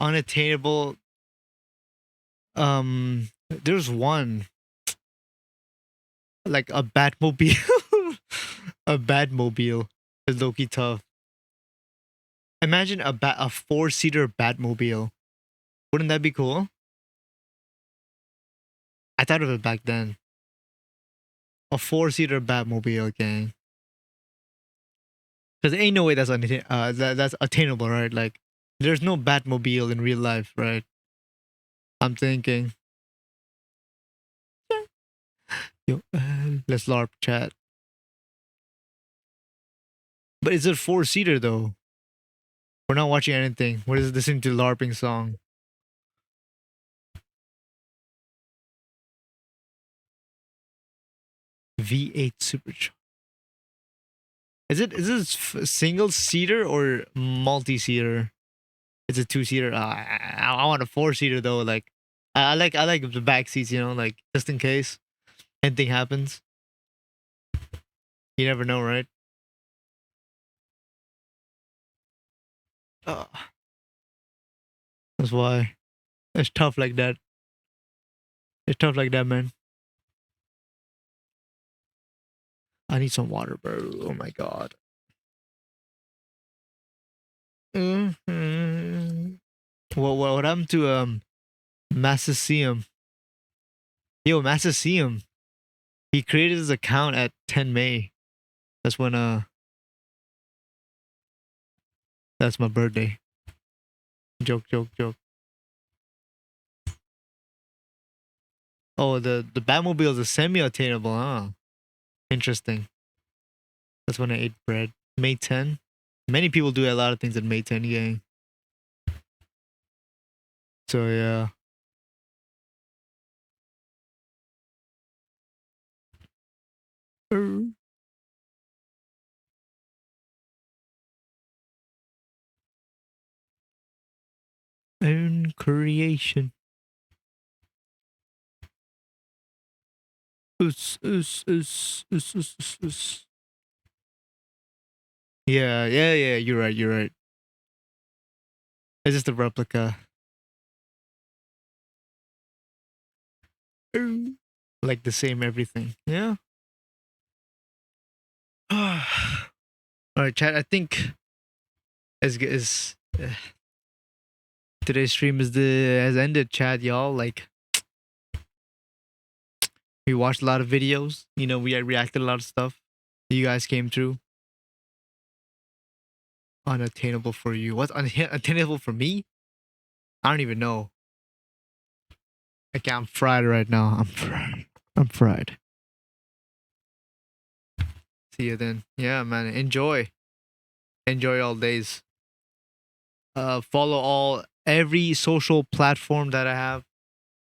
Unattainable. There's one. Like a Batmobile. A Batmobile is low-key tough. Imagine a 4-seater Batmobile. Wouldn't that be cool? I thought of it back then. A 4-seater Batmobile, gang. Because ain't no way that's that's attainable, right? Like, there's no Batmobile in real life, right? I'm thinking. Yo, let's LARP chat. But is it 4-seater though? We're not watching anything. We're just listening to LARPing song. V8 supercharged. Is it single seater or multi-seater? It's a 2-seater. I want a 4-seater though. Like I like the back seats. You know, like just in case anything happens. You never know, right? That's why it's tough like that. It's tough like that, man. I need some water, bro. Oh my god. Mm-hmm. What happened to Massasium? Yo, Massasium. He created his account at 10 May. That's when that's my birthday. Joke. Oh, the Batmobile is a semi-attainable, huh? Interesting. That's when I ate bread. May 10. Many people do a lot of things at May 10, gang. So yeah. Own creation. Us. Yeah. You're right. You're right. It's just a replica. Like the same everything. Yeah. All right, chat. I think as today's stream has ended, chat, y'all. Like we watched a lot of videos. You know, we reacted a lot of stuff. You guys came through. Unattainable for you. What's unattainable for me? I don't even know. Okay, I'm fried right now. I'm fried. See you then. Yeah, man. Enjoy all days. Follow every social platform that I have.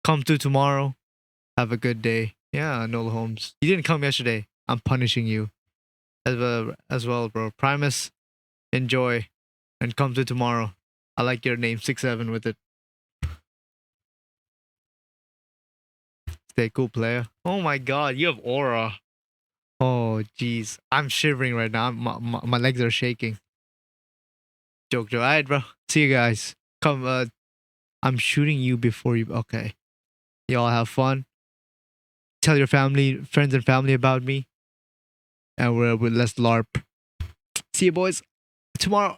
Come to tomorrow. Have a good day. Yeah, Noel Holmes. You didn't come yesterday. I'm punishing you. As well, bro. Primus, enjoy. And come to tomorrow. I like your name, 6-7 with it. Stay cool, player. Oh my god, you have aura. Oh, jeez. I'm shivering right now. My legs are shaking. Joke. Alright, bro. See you guys. Come, I'm shooting you before you... Okay. Y'all have fun. Tell your friends and family about me. And let's LARP. See you boys tomorrow.